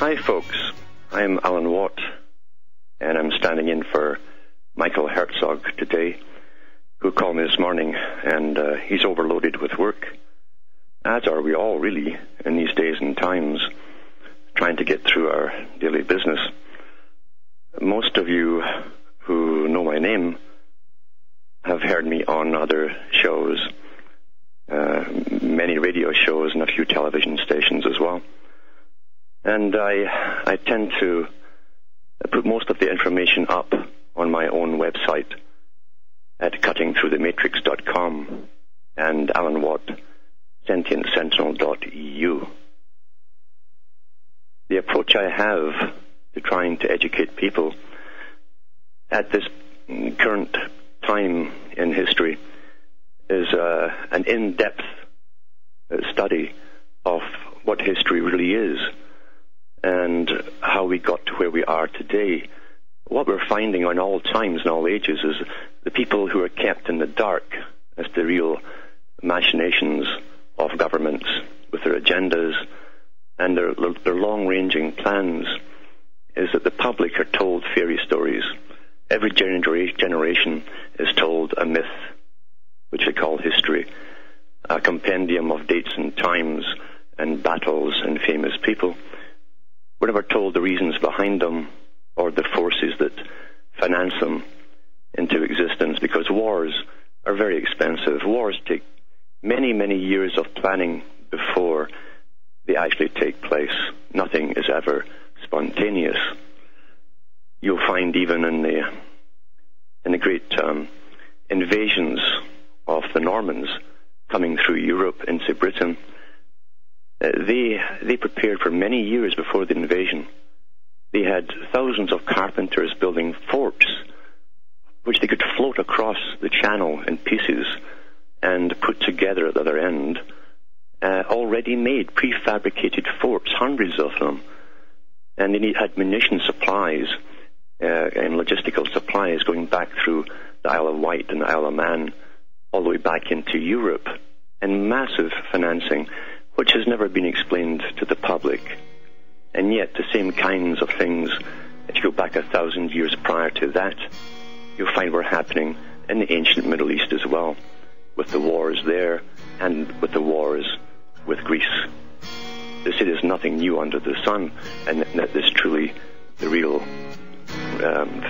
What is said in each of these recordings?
Hi folks, I'm Alan Watt, and I'm standing in for Michael Herzog today, who called me this morning, and he's overloaded with work, as are we all really in these days and times, trying to get through our daily business. Most of you who know my name have heard me on other shows, many radio shows and a few television stations as well. And I tend to put most of the information up on my own website at cuttingthroughthematrix.com and Alan Watt, sentientsentinel.eu. The approach I have to trying to educate people at this current time in history is an in-depth study of what history really is and how we got to where we are today. What we're finding on all times and all ages is the people who are kept in the dark as the real machinations of governments with their agendas and their long-ranging plans is that the public are told fairy stories. Every generation is told a myth, which they call history, a compendium of dates and times and battles and famous people. We're never told the reasons behind them or the forces that finance them into existence, because wars are very expensive. Wars take many, many years of planning before they actually take place. Nothing is ever spontaneous. You'll find even in the great invasions of the Normans coming through Europe into Britain, they prepared for many years before the invasion. They had thousands of carpenters building forts which they could float across the channel in pieces and put together at the other end, already made prefabricated forts, hundreds of them. And they had munition supplies and logistical supplies going back through the Isle of Wight and the Isle of Man all the way back into Europe, and massive financing which has never been explained to the public. And yet the same kinds of things, if you go back 1,000 years prior to that, you'll find were happening in the ancient Middle East as well, with the wars there and with the wars with Greece. They say there's nothing new under the sun, and that is truly the real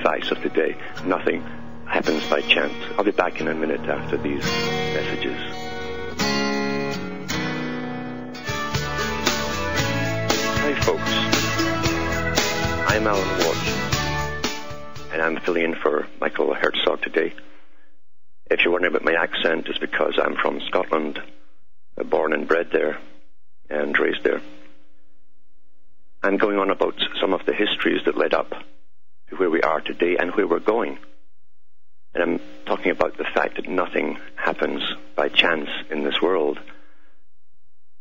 facts of today. Nothing happens by chance. I'll be back in a minute after these messages. Hi folks, I'm Alan Watt, and I'm filling in for Michael Herzog today. If you're wondering about my accent, it's because I'm from Scotland, born and bred there, and raised there. I'm going on about some of the histories that led up to where we are today and where we're going. And I'm talking about the fact that nothing happens by chance in this world.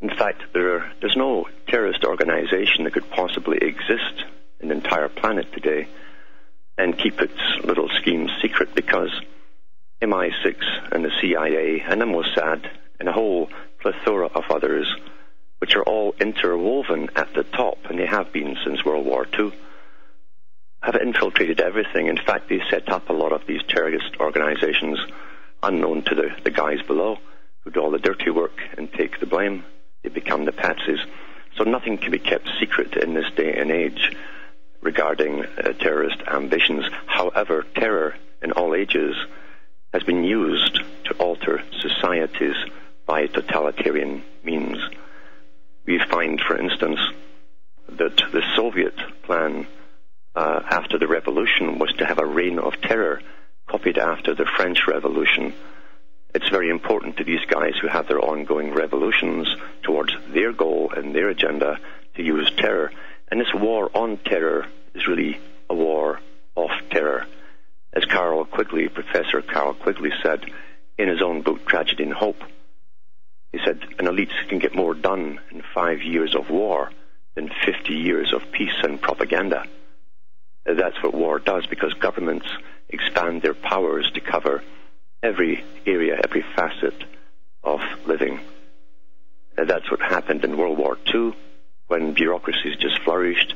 In fact, there's no terrorist organization that could possibly exist in the entire planet today and keep its little schemes secret, because MI6 and the CIA and the Mossad and a whole plethora of others, which are all interwoven at the top, and they have been since World War II, have infiltrated everything. In fact, they set up a lot of these terrorist organizations unknown to the guys below who do all the dirty work and take the blame. They become the patsies. So nothing can be kept secret in this day and age regarding terrorist ambitions. However, terror in all ages has been used to alter societies by totalitarian means. We find, for instance, that the Soviet plan after the revolution was to have a reign of terror, copied after the French Revolution. It's very important to these guys who have their ongoing revolutions towards their goal and their agenda to use terror. And this war on terror is really a war of terror. As Carroll Quigley, Professor Carroll Quigley said in his own book, Tragedy and Hope, he said, an elite can get more done in 5 years of war than 50 years of peace and propaganda. That's what war does, because governments expand their powers to cover every area, every facet of living. That's what happened in World War II, when bureaucracies just flourished.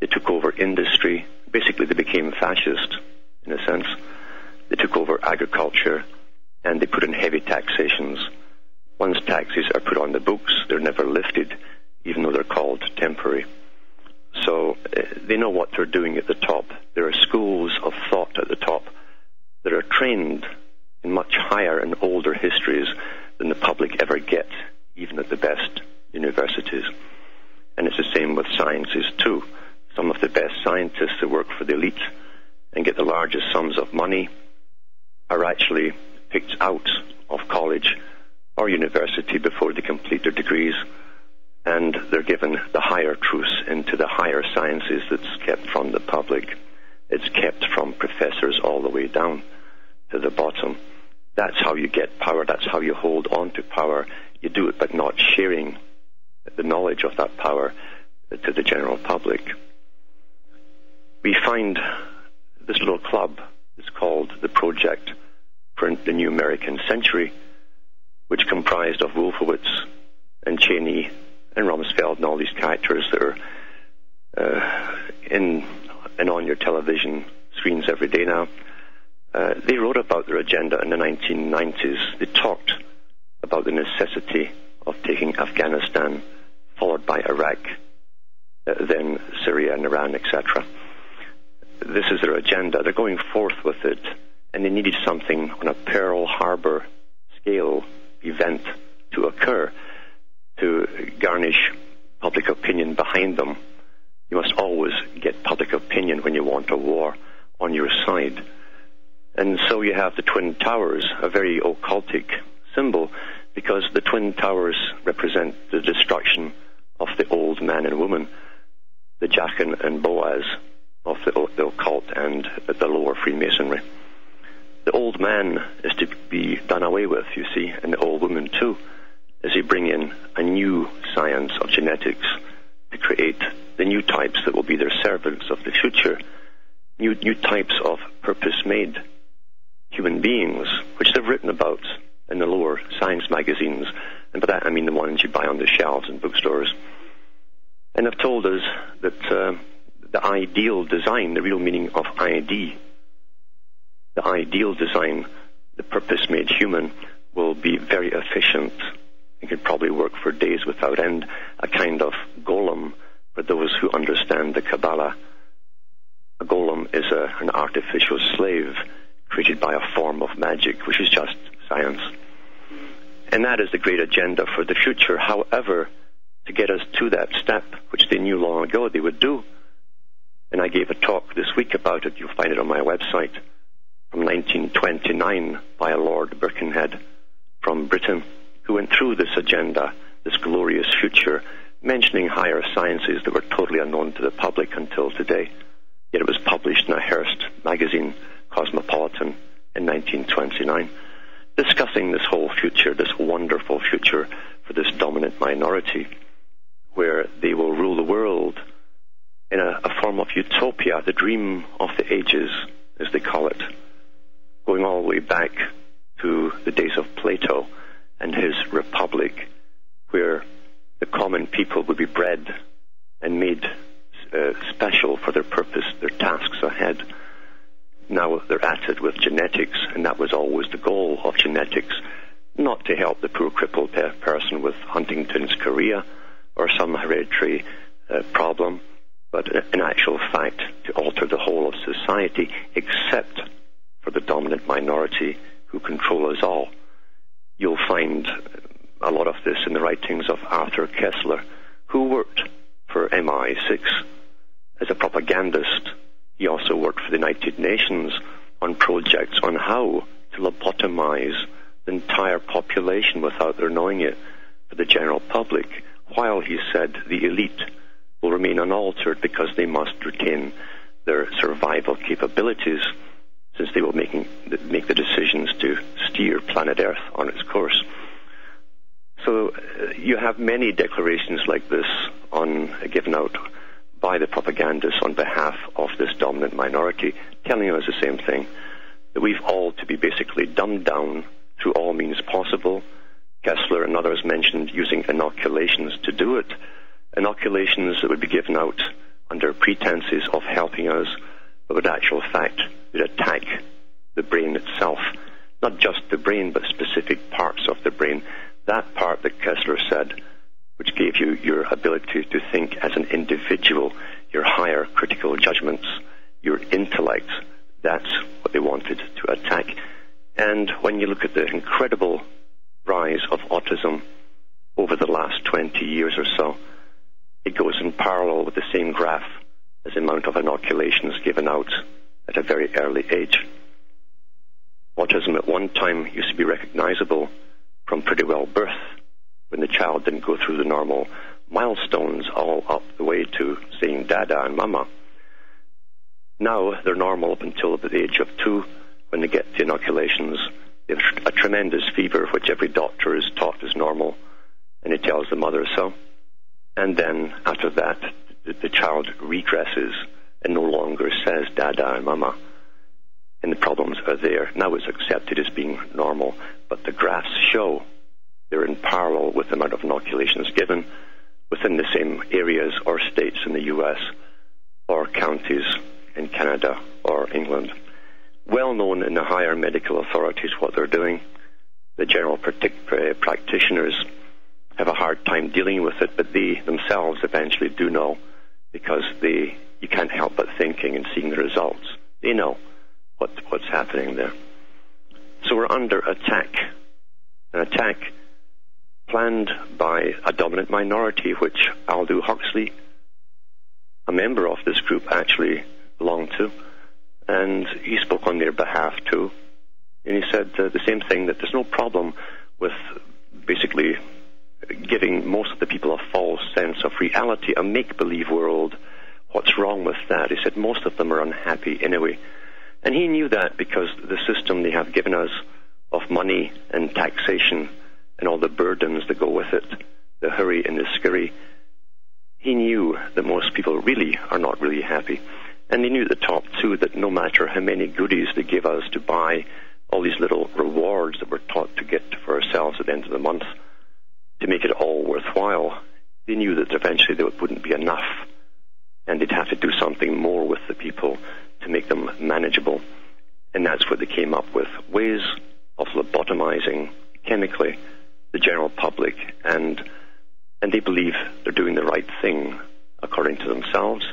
They took over industry. Basically, they became fascist, in a sense. They took over agriculture, and they put in heavy taxations. Once taxes are put on the books, they're never lifted, even though they're called temporary. So they know what they're doing at the top. There are schools of thought at the top that are trained in much higher and older histories than the public ever get, even at the best universities. And it's the same with sciences too. Some of the best scientists that work for the elite and get the largest sums of money are actually picked out of college or university before they complete their degrees, and they're given the higher truths into the higher sciences that's kept from the public. It's kept from professors all the way down to the bottom. That's how you get power. That's how you hold on to power. You do it by not sharing the knowledge of that power to the general public. We find this little club is called the Project for the New American Century, which comprised of Wolfowitz and Cheney and Rumsfeld and all these characters that are in and on your television screens every day now. They wrote about their agenda in the 1990s. They talked about the necessity of taking Afghanistan, followed by Iraq, then Syria and Iran, etc. This is their agenda. They're going forth with it, and they needed something on a Pearl Harbor scale event to occur to garnish public opinion behind them. You must always get public opinion when you want a war on your side. And so you have the Twin Towers, a very occultic symbol, because the Twin Towers represent the destruction of the old man and woman, the Jachin and Boaz of the occult and the lower Freemasonry. The old man is to be done away with, you see, and the old woman too, as they bring in a new science of genetics to create the new types that will be their servants of the future, new types of purpose-made human beings, which they've written about in the lower science magazines, and by that I mean the ones you buy on the shelves in bookstores. And have told us that the ideal design, the real meaning of ID, the ideal design, the purpose-made human, will be very efficient. It could probably work for days without end, a kind of golem for those who understand the Kabbalah. A golem is an artificial slave created by a form of magic, which is just science. And that is the great agenda for the future. However, to get us to that step, which they knew long ago they would do, and I gave a talk this week about it, you'll find it on my website, from 1929 by a Lord Birkenhead from Britain, who went through this agenda, this glorious future, mentioning higher sciences that were totally unknown to the public until today. Yet it was published in a Hearst magazine, Cosmopolitan, in 1929, discussing this whole future, this wonderful future for this dominant minority, where they will rule the world in a form of utopia, the dream of the ages, as they call it, going all the way back to the days of Plato and his Republic, where the common people would be bred and made special for their purpose, their tasks ahead. Now they're at it with genetics, and that was always the goal of genetics, not to help the poor crippled person with Huntington's chorea or some hereditary problem, but in actual fact to alter the whole of society, except for the dominant minority who control us all. You'll find a lot of this in the writings of Arthur Koestler, who worked for MI6 as a propagandist. He also worked for the United Nations on projects on how to lobotomize the entire population without their knowing it for the general public, while he said the elite will remain unaltered because they must retain their survival capabilities, since they will make the decisions to steer planet Earth on its course. So you have many declarations like this given out by the propagandists on behalf of this dominant minority, telling us the same thing, that we've all to be basically dumbed down through all means possible. Koestler and others mentioned using inoculations to do it, inoculations that would be given out under pretenses of helping us, but in actual fact would attack the brain itself. Not just the brain, but specific parts of the brain. That part that Kessler said, which gave you your ability to think as an individual, your higher critical judgments, your intellect, that's what they wanted to attack. And when you look at the incredible rise of autism over the last 20 years or so, it goes in parallel with the same graph as the amount of inoculations given out at a very early age. Autism at one time used to be recognizable from pretty well birth, when the child didn't go through the normal milestones all up the way to saying dada and mama. Now they're normal up until the age of 2. When they get the inoculations, they have a tremendous fever, which every doctor is taught is normal, and he tells the mother so. And then after that, the child regresses and no longer says dada and mama. And the problems are there. Now it's accepted as being normal, but the graphs show they're in parallel with the amount of inoculations given within the same areas or states in the US or counties in Canada or England. Well known in the higher medical authorities what they're doing. The general practitioners have a hard time dealing with it, but they themselves eventually do know, because you can't help but thinking and seeing the results. They know what's happening there. So we're under attack. An attack planned by a dominant minority, which Aldous Huxley, a member of this group, actually belonged to. And he spoke on their behalf too. And he said the same thing, that there's no problem with basically giving most of the people a false sense of reality, a make-believe world. What's wrong with that? He said most of them are unhappy anyway. And he knew that because the system they have given us of money and taxation and all the burdens that go with it, the hurry and the scurry, he knew that most people really are not really happy. And he knew at the top, too, that no matter how many goodies they give us to buy, all these little rewards that we're taught to get for ourselves at the end of the month, to make it all worthwhile, they knew that eventually there wouldn't be enough, and they'd have to do something more with the people to make them manageable. And that's what they came up with, ways of lobotomizing chemically the general public, and they believe they're doing the right thing according to themselves.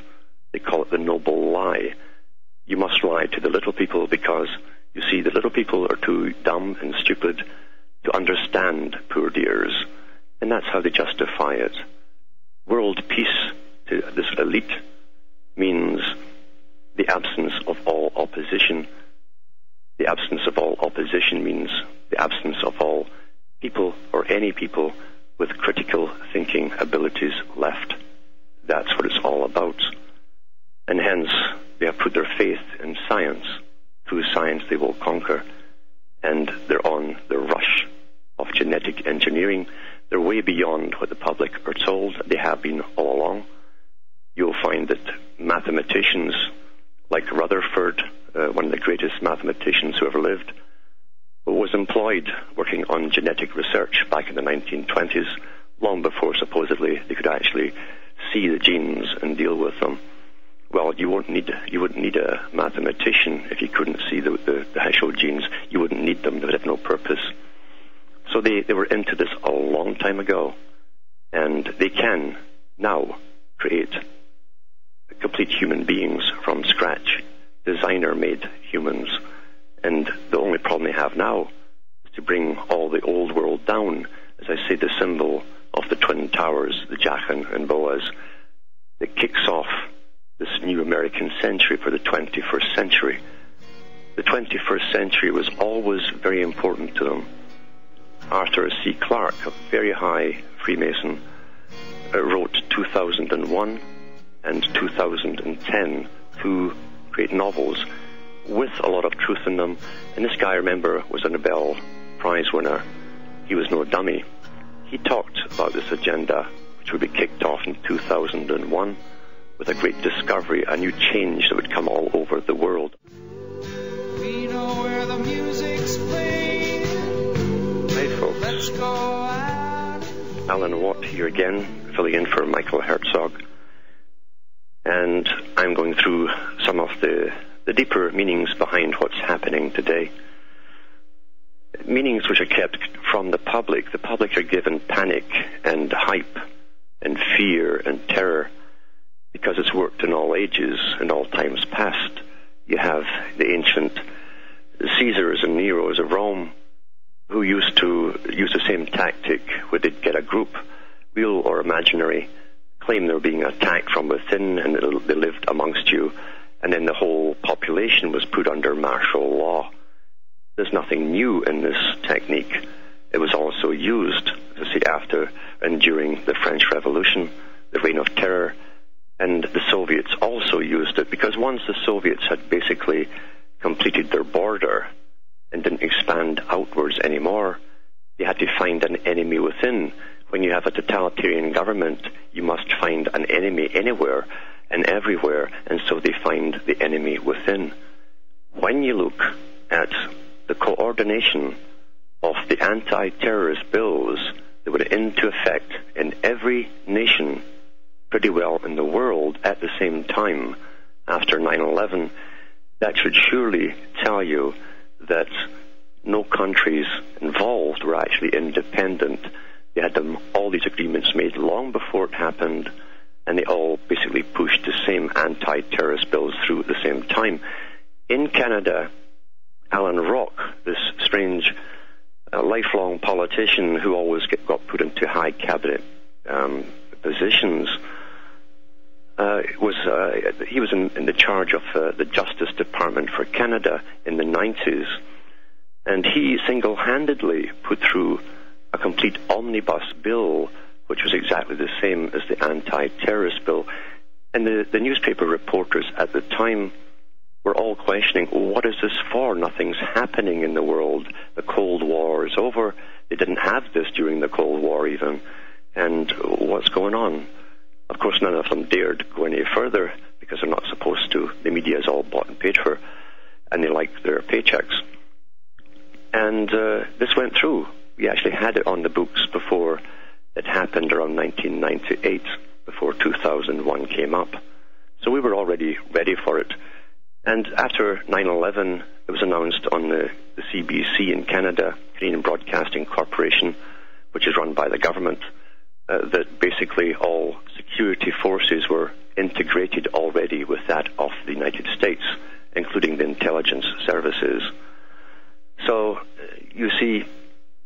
They call it the noble lie. You must lie to the little people because, you see, the little people are too dumb and stupid to understand, poor dears. And that's how they justify it. World peace to this elite means the absence of all opposition. The absence of all opposition means the absence of all people or any people with critical thinking abilities left. That's what it's all about. And hence, they have put their faith in science. Through science they will conquer. And they're on the rush of genetic engineering. They're way beyond what the public are told. They have been all along. You'll find that mathematicians like Rutherford, one of the greatest mathematicians who ever lived, was employed working on genetic research back in the 1920s, long before supposedly they could actually see the genes and deal with them. Well, you wouldn't need a mathematician if you couldn't see the actual genes. You wouldn't need them. They would have no purpose. So they were into this a long time ago, and they can now create complete human beings from scratch, designer-made humans. And the only problem they have now is to bring all the old world down. As I say, the symbol of the Twin Towers, the Jachin and Boaz, that kicks off this new American century for the 21st century. The 21st century was always very important to them. Arthur C. Clarke, a very high Freemason, wrote 2001 and 2010, two great novels with a lot of truth in them. And this guy, remember, was a Nobel Prize winner. He was no dummy. He talked about this agenda, which would be kicked off in 2001, with a great discovery, a new change that would come all over the world. We know where the music's playing. Hey folks, Let's go out. Alan Watt here again, filling in for Michael Herzog, and I'm going through some of the deeper meanings behind what's happening today. Meanings which are kept from the public. The public are given panic and hype and fear and terror because it's worked in all ages and all times past. You have the ancient Caesars and Neros of Rome who used to use the same tactic where they'd get a group, real or imaginary, claim they were being attacked from within and they lived amongst you, and then the whole population was put under martial law. There's nothing new in this technique. It was also used, to say, after and during the French Revolution, the Reign of Terror, and the Soviets also used it, because once the Soviets had basically completed their border and didn't expand outwards anymore, they had to find an enemy within. When you have a totalitarian government, you must find an enemy anywhere and everywhere, and so they find the enemy within. When you look at the coordination of the anti-terrorist bills that were into effect in every nation pretty well in the world at the same time after 9/11, that should surely tell you that no countries involved were actually independent. They had all these agreements made long before it happened, and they all basically pushed the same anti-terrorist bills through at the same time. In Canada, Alan Rock, this strange lifelong politician who always got put into high cabinet positions, he was in the charge of the Justice Department for Canada in the 90s, and he single-handedly put through a complete omnibus bill, which was exactly the same as the anti-terrorist bill. And the newspaper reporters at the time were all questioning, what is this for? Nothing's happening in the world. The Cold War is over. They didn't have this during the Cold War even. And what's going on? Of course, none of them dared go any further because they're not supposed to. The media is all bought and paid for, and they like their paychecks. And this went through. We actually had it on the books before it happened around 1998, before 2001 came up. So we were already ready for it. And after 9/11, it was announced on the CBC in Canada, Canadian Broadcasting Corporation, which is run by the government, that basically all security forces were integrated already with that of the United States, including the intelligence services. So, you see,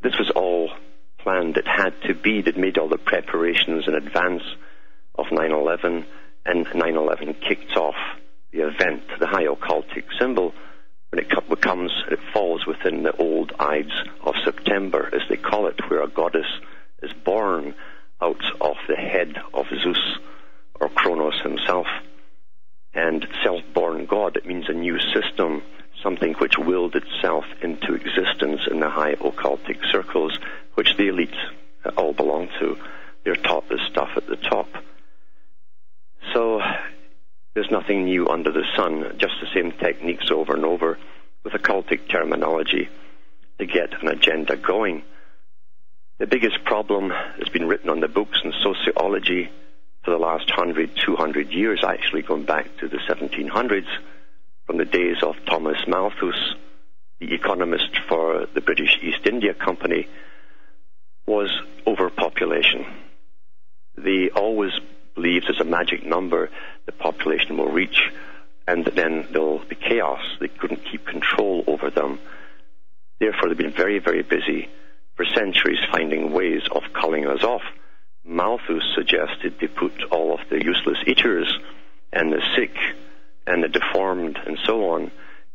this was all planned. It had to be. They'd made all the preparations in advance of 9/11, and 9/11 kicked off the event, the high occultic symbol. When it falls within the old Ides of September, as they call it, where a goddess is born out of the head of Zeus, or Kronos himself. And self-born God, it means a new system, something which willed itself into existence in the high occultic circles, which the elite all belong to. They're taught this stuff at the top. So there's nothing new under the sun, just the same techniques over and over with occultic terminology to get an agenda going. The biggest problem that's been written on the books in sociology for the last 100, 200 years, actually going back to the 1700s, from the days of Thomas Malthus, the economist for the British East India Company, was overpopulation. They always believed there's a magic number the population will reach, and then there'll be chaos. They couldn't keep control over them. Therefore, they've been very, very busy for centuries finding ways of culling us off. Malthus suggested they put all of the useless eaters and the sick and the deformed and so on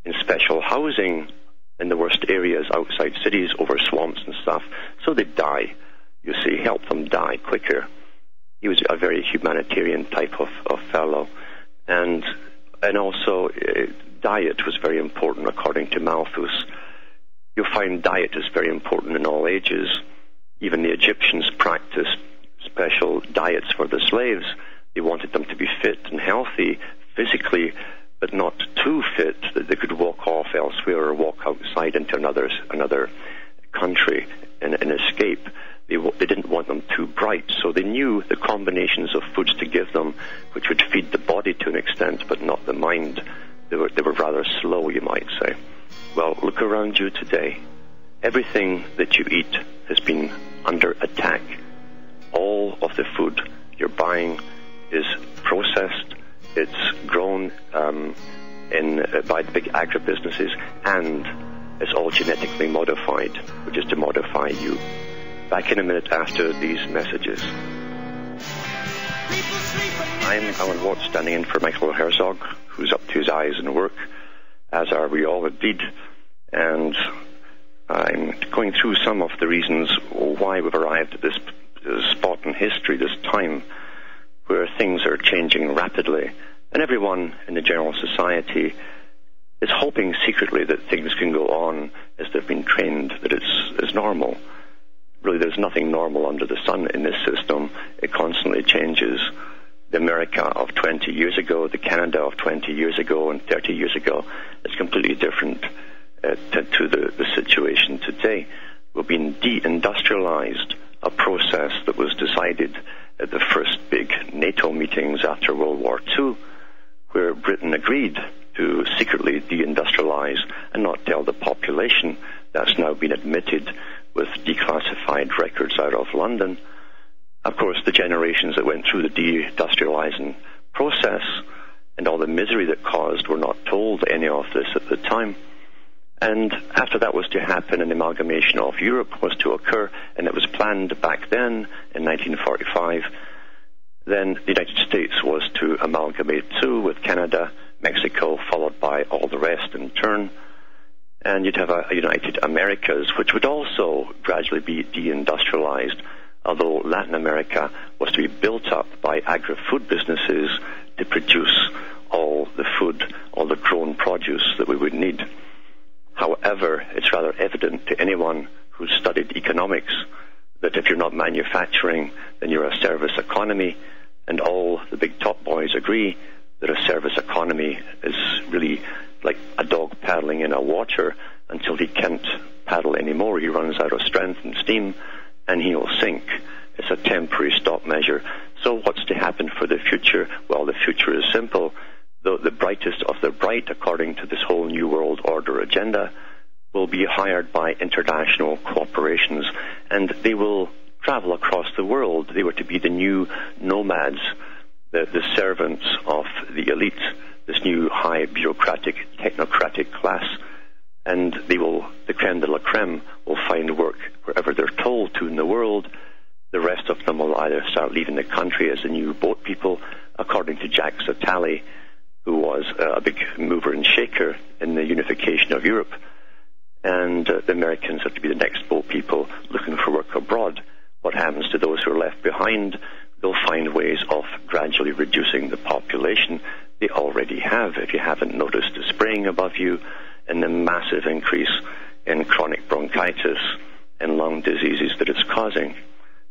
in special housing in the worst areas outside cities, over swamps and stuff, so they'd die. You see, help them die quicker. He was a very humanitarian type of fellow. And also, diet was very important according to Malthus. You'll find diet is very important in all ages. Even the Egyptians practiced special diets for the slaves. They wanted them to be fit and healthy physically, but not too fit that they could walk off elsewhere or walk outside into another country and escape. They didn't want them too bright, so they knew the combinations of foods to give them, which would feed the body to an extent, but not the mind. They were rather slow, you might say. Well, look around you today. Everything that you eat has been under attack. All of the food you're buying is processed. It's grown by the big agribusinesses, and it's all genetically modified, which is to modify you. Back in a minute after these messages. I'm Alan Watt, standing in for Michael Herzog, who's up to his eyes in work, as are we all indeed. And I'm going through some of the reasons why we've arrived at this spot in history, this time, where things are changing rapidly. And everyone in the general society is hoping secretly that things can go on as they've been trained, that it's normal. Really, there's nothing normal under the sun in this system. It constantly changes. The America of 20 years ago, the Canada of 20 years ago and 30 years ago, is completely different to the situation today. We've been de-industrialized, a process that was decided at the first big NATO meetings after World War II, where Britain agreed to secretly de-industrialize and not tell the population. That's now been admitted with declassified records out of London. Of course, the generations that went through the de-industrializing process and all the misery that caused were not told any of this at the time. And after that was to happen, an amalgamation of Europe was to occur, and it was planned back then in 1945. Then the United States was to amalgamate too, with Canada, Mexico, followed by all the rest in turn. And you'd have a United Americas, which would also gradually be de-industrialized, although Latin America was to be built up by agri-food businesses to produce all the food, all the grown produce that we would need. However, it's rather evident to anyone who's studied economics that if you're not manufacturing, then you're a service economy, and all the big top boys agree that a service economy is really like a dog paddling in a water until he can't paddle anymore. He runs out of strength and steam, and he'll sink. It's a temporary stop measure. So what's to happen for the future? Well, the future is simple. The brightest of the bright, according to this whole New World Order agenda, will be hired by international corporations, and they will travel across the world. They were to be the new nomads, the servants of the elite, this new high bureaucratic, technocratic class, and the creme de la creme will find work wherever they're told to in the world. The rest of them will either start leaving the country as the new boat people, according to Jack Satali, who was a big mover and shaker in the unification of Europe. And the Americans have to be the next boat people looking for work abroad. What happens to those who are left behind? They'll find ways of gradually reducing the population. They already have, if you haven't noticed, the spraying above you and the massive increase in chronic bronchitis and lung diseases that it's causing.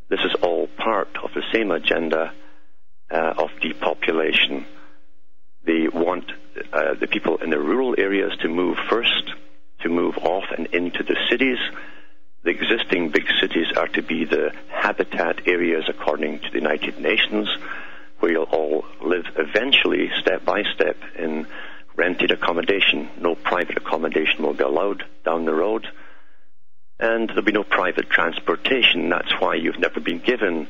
This is all part of the same agenda of depopulation. They want the people in the rural areas to move first, to move off and into the cities. The existing big cities are to be the habitat areas according to the United Nations, where you'll all live eventually, step by step, in rented accommodation. No private accommodation will be allowed down the road. And there'll be no private transportation. That's why you've never been given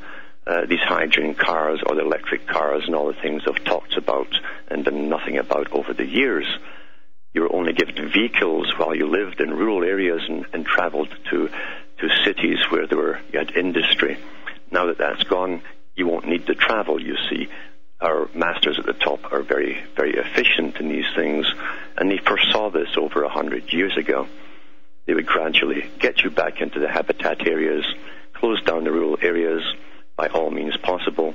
these hydrogen cars or the electric cars and all the things I've talked about and done nothing about over the years. You were only given vehicles while you lived in rural areas and traveled to cities where you had industry. Now that that's gone, you won't need to travel, you see. Our masters at the top are very, very efficient in these things, and they foresaw this over 100 years ago. They would gradually get you back into the habitat areas, close down the rural areas by all means possible,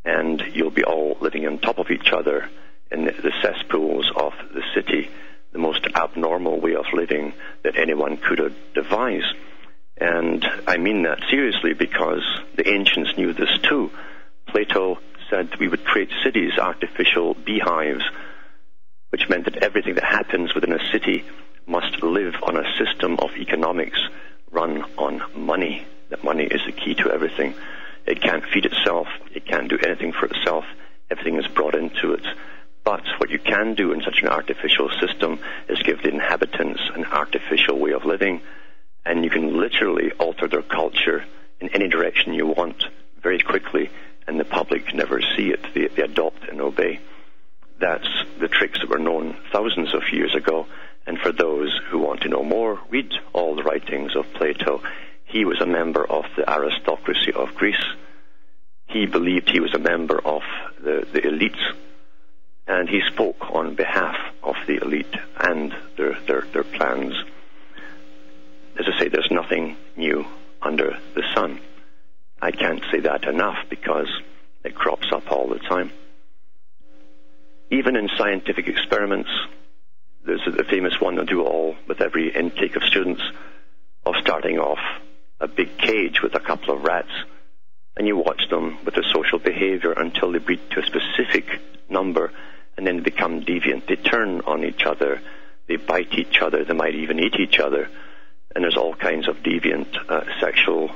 and you'll be all living on top of each other in the cesspools of the city, the most abnormal way of living that anyone could devise. And I mean that seriously, because the ancients knew this too. Plato said we would create cities, artificial beehives, which meant that everything that happens within a city must live on a system of economics run on money. that money is the key to everything. It can't feed itself. It can't do anything for itself. Everything is brought into it. But what you can do in such an artificial system is give the inhabitants an artificial way of living, and you can literally alter their culture in any direction you want very quickly, and the public never see it. They adopt and obey. That's the tricks that were known thousands of years ago. And for those who want to know more, read all the writings of Plato. He was a member of the aristocracy of Greece. He believed he was a member of the elites, and he spoke on behalf of the elite and their plans. As I say, there's nothing new under the sun. I can't say that enough because it crops up all the time. Even in scientific experiments, there's the famous one they'll do all with every intake of students, of starting off a big cage with a couple of rats, and you watch them with their social behavior until they breed to a specific number, and then they become deviant. They turn on each other, they bite each other, they might even eat each other, and there's all kinds of deviant sexual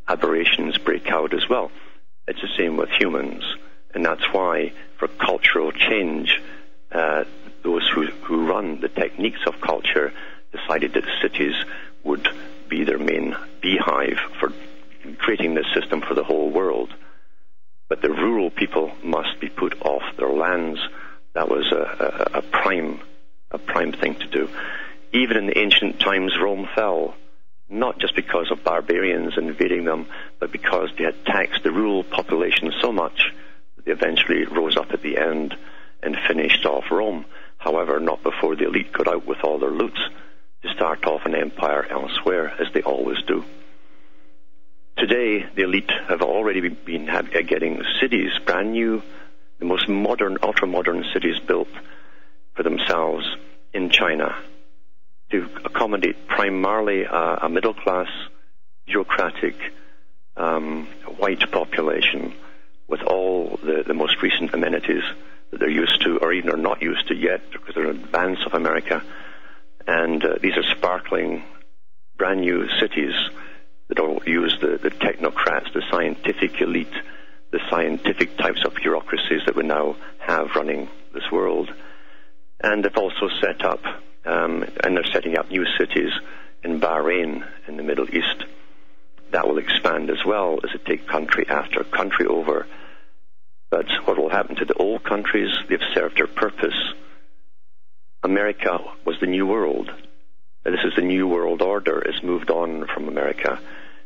aberrations break out as well. It's the same with humans, and that's why for cultural change, those who run the techniques of culture decided that cities would be their main beehive for creating this system for the whole world. But the rural people must be put off their lands. That was a prime thing to do. Even in the ancient times, Rome fell, not just because of barbarians invading them, but because they had taxed the rural population so much that they eventually rose up at the end and finished off Rome. However, not before the elite got out with all their loot to start off an empire elsewhere, as they always do. Today, the elite have already been getting cities, brand new, the most modern, ultra-modern cities built for themselves in China to accommodate primarily a middle-class, bureaucratic, white population with all the most recent amenities that they're used to, or even are not used to yet, because they're in advance of America. And these are sparkling, brand new cities that will use the technocrats, the scientific elite, the scientific types of bureaucracies that we now have running this world. And they've also set up, and they're setting up new cities in Bahrain in the Middle East. That will expand as well as it take country after country over. But what will happen to the old countries? They've served their purpose. America was the new world. This is the new world order. It's moved on from America.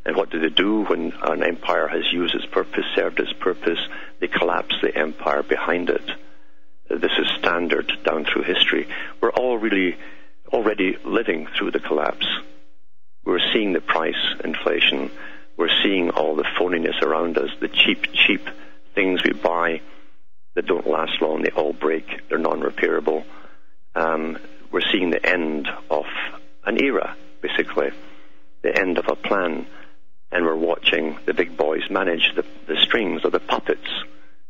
And what do they do when an empire has used its purpose, served its purpose? They collapse the empire behind it. This is standard down through history. We're all really already living through the collapse. We're seeing the price inflation. We're seeing all the phoniness around us, the cheap things we buy that don't last long. They all break. They're non-repairable. We're seeing the end of an era, basically, the end of a plan. And we're watching the big boys manage the strings or the puppets,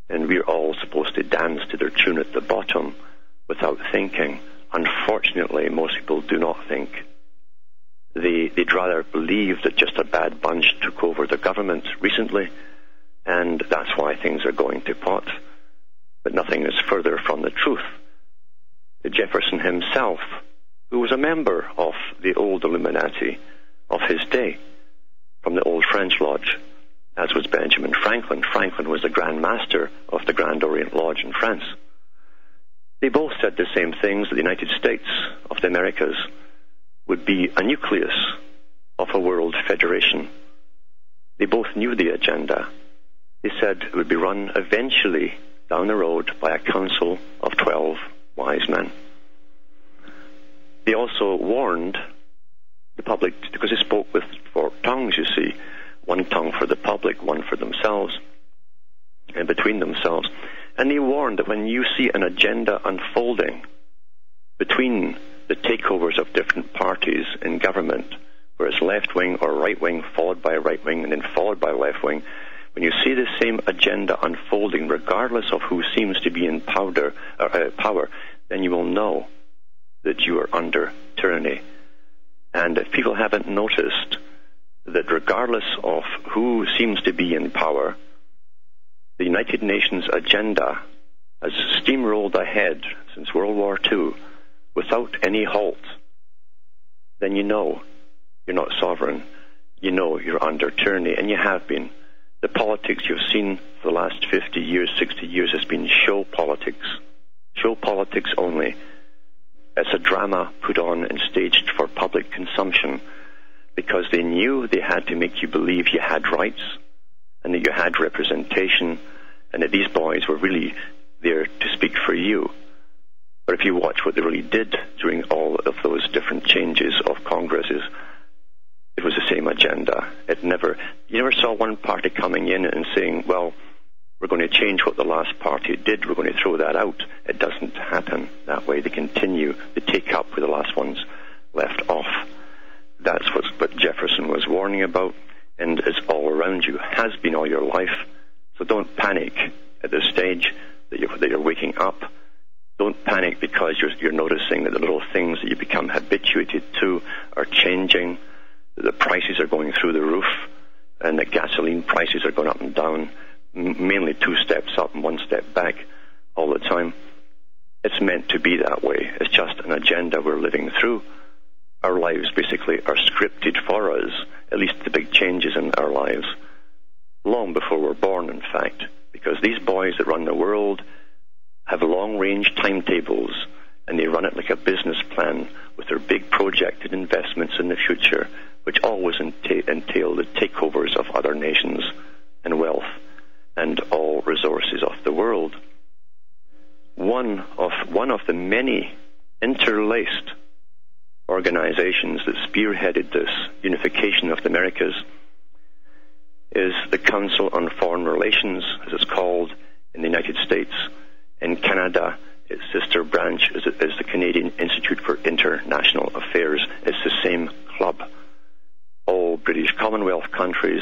and we're all supposed to dance to their tune at the bottom without thinking. Unfortunately, most people do not think. They'd rather believe that just a bad bunch took over the government recently, and that's why things are going to pot. But nothing is further from the truth. Jefferson himself, who was a member of the old Illuminati of his day, from the old French Lodge, as was Benjamin Franklin. Franklin was the Grand Master of the Grand Orient Lodge in France. They both said the same things, that the United States of the Americas would be a nucleus of a world federation. They both knew the agenda. They said it would be run eventually down the road by a council of 12 wise men. They also warned the public, because they spoke with forked tongues, you see, one tongue for the public, one for themselves, and between themselves. And they warned that when you see an agenda unfolding between the takeovers of different parties in government, where it's left-wing or right-wing, followed by right-wing, and then followed by left-wing, when you see the same agenda unfolding, regardless of who seems to be in power, then you will know that you are under tyranny. And if people haven't noticed, that regardless of who seems to be in power, the United Nations agenda has steamrolled ahead since World War II without any halt, then you know you're not sovereign. You know you're under tyranny, and you have been. The politics you've seen for the last 50 years, 60 years has been show politics. Show politics only. It's a drama put on and staged for public consumption because they knew they had to make you believe you had rights and that you had representation and that these boys were really there to speak for you. But if you watch what they really did during all of those different changes of Congresses, it was the same agenda. You never saw one party coming in and saying, well, we're going to change what the last party did, we're going to throw that out. It doesn't happen that way. They continue to take up where the last ones left off. That's what Jefferson was warning about, and is all around you, has been all your life. So don't panic at this stage that you're waking up. Don't panic because you're noticing that the little things that you become habituated to are changing, that the prices are going through the roof, and that gasoline prices are going up and down, mainly 2 steps up and 1 step back all the time. It's meant to be that way. It's just an agenda we're living through. Our lives basically are scripted for us, at least the big changes in our lives, long before we're born, in fact, because these boys that run the world have long-range timetables, and they run it like a business plan with their big projected investments in the future, which always entail the takeovers of other nations and wealth and all resources of the world. One of the many interlaced organizations that spearheaded this unification of the Americas is the Council on Foreign Relations, as it's called in the United States. In Canada, its sister branch is the Canadian Institute for International Affairs. It's the same club. All British Commonwealth countries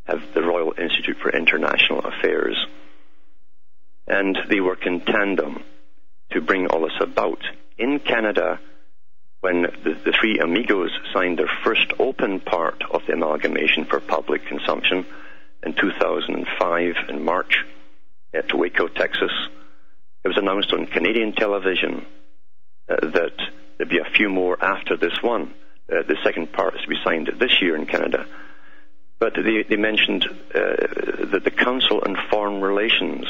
have the Royal Institute for International Affairs. And they work in tandem to bring all this about. In Canada, when the three amigos signed their first open part of the amalgamation for public consumption in 2005 in March at Waco, Texas, it was announced on Canadian television that there'd be a few more after this one. The second part is to be signed this year in Canada. But they mentioned that the Council on Foreign Relations,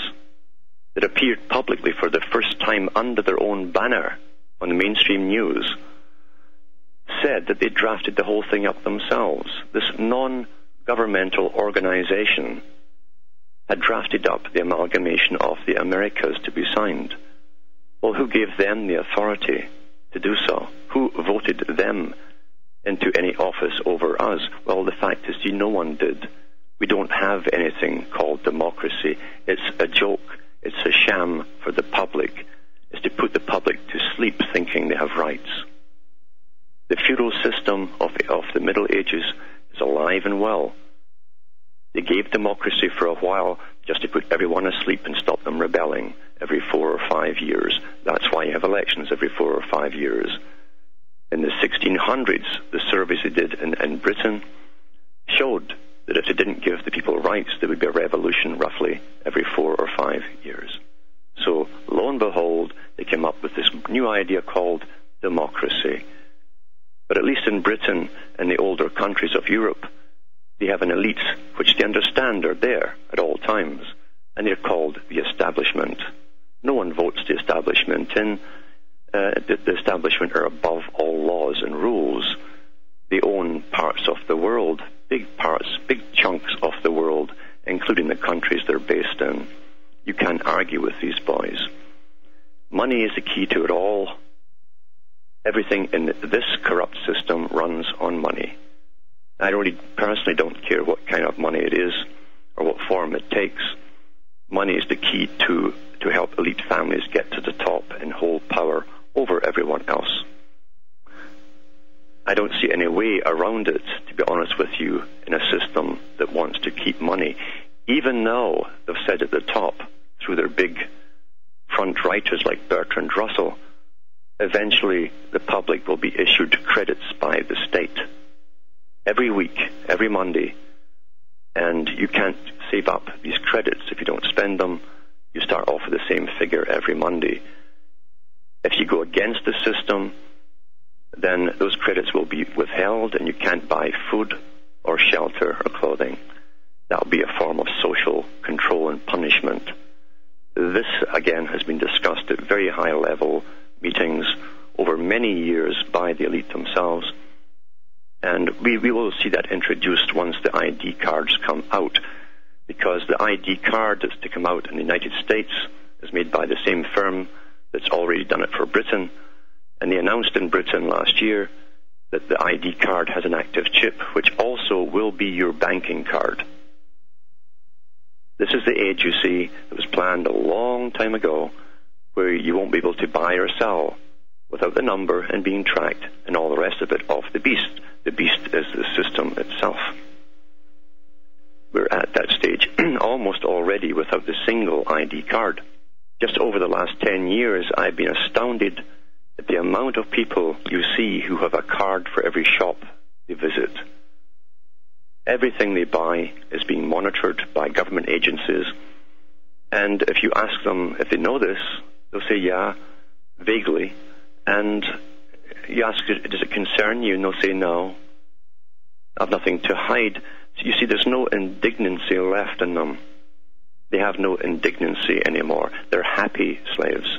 that appeared publicly for the first time under their own banner on the mainstream news, said that they drafted the whole thing up themselves. This non-governmental organization had drafted up the amalgamation of the Americas to be signed. Well, who gave them the authority to do so? Who voted them into any office over us? Well, the fact is, no one did. We don't have anything called democracy. It's a joke. It's a sham for the public. It's to put the public to sleep thinking they have rights. The feudal system of the Middle Ages is alive and well. They gave democracy for a while just to put everyone asleep and stop them rebelling every 4 or 5 years. That's why you have elections every 4 or 5 years. In the 1600s, the surveys they did in Britain showed that if they didn't give the people rights, there would be a revolution roughly every 4 or 5 years. So, lo and behold, they came up with this new idea called democracy. But at least in Britain and the older countries of Europe, they have an elite which they understand are there at all times, and they're called the establishment. No one votes the establishment in. The establishment are above all laws and rules. They own parts of the world, big parts, big chunks of the world, including the countries they're based in. You can't argue with these boys. Money is the key to it all. Everything in this corrupt system runs on money. I really personally don't care what kind of money it is or what form it takes. Money is the key to help elite families get to the top and hold power over everyone else. I don't see any way around it, to be honest with you, in a system that wants to keep money. Even though they've said at the top, through their big front writers like Bertrand Russell, eventually the public will be issued credits by the state. every week, every Monday, and you can't save up these credits. If you don't spend them, you start off with the same figure every Monday. If you go against the system, then those credits will be withheld and you can't buy food or shelter or clothing. That will be a form of social control and punishment. This, again, has been discussed at very high-level meetings over many years by the elite themselves. And we will see that introduced once the ID cards come out, because the ID card that's to come out in the United States is made by the same firm that's already done it for Britain. And they announced in Britain last year that the ID card has an active chip, which also will be your banking card. This is the age, you see, that was planned a long time ago, where you won't be able to buy or sell without the number and being tracked and all the rest of it off the beast. The beast is the system itself. We're at that stage almost already without the single ID card. Just over the last 10 years, I've been astounded at the amount of people you see who have a card for every shop they visit. Everything they buy is being monitored by government agencies, and if you ask them if they know this, they'll say yeah, vaguely, and you ask, does it concern you? And they'll say no, I have nothing to hide. So you see, there's no indignancy left in them. They have no indignancy anymore. They're happy slaves.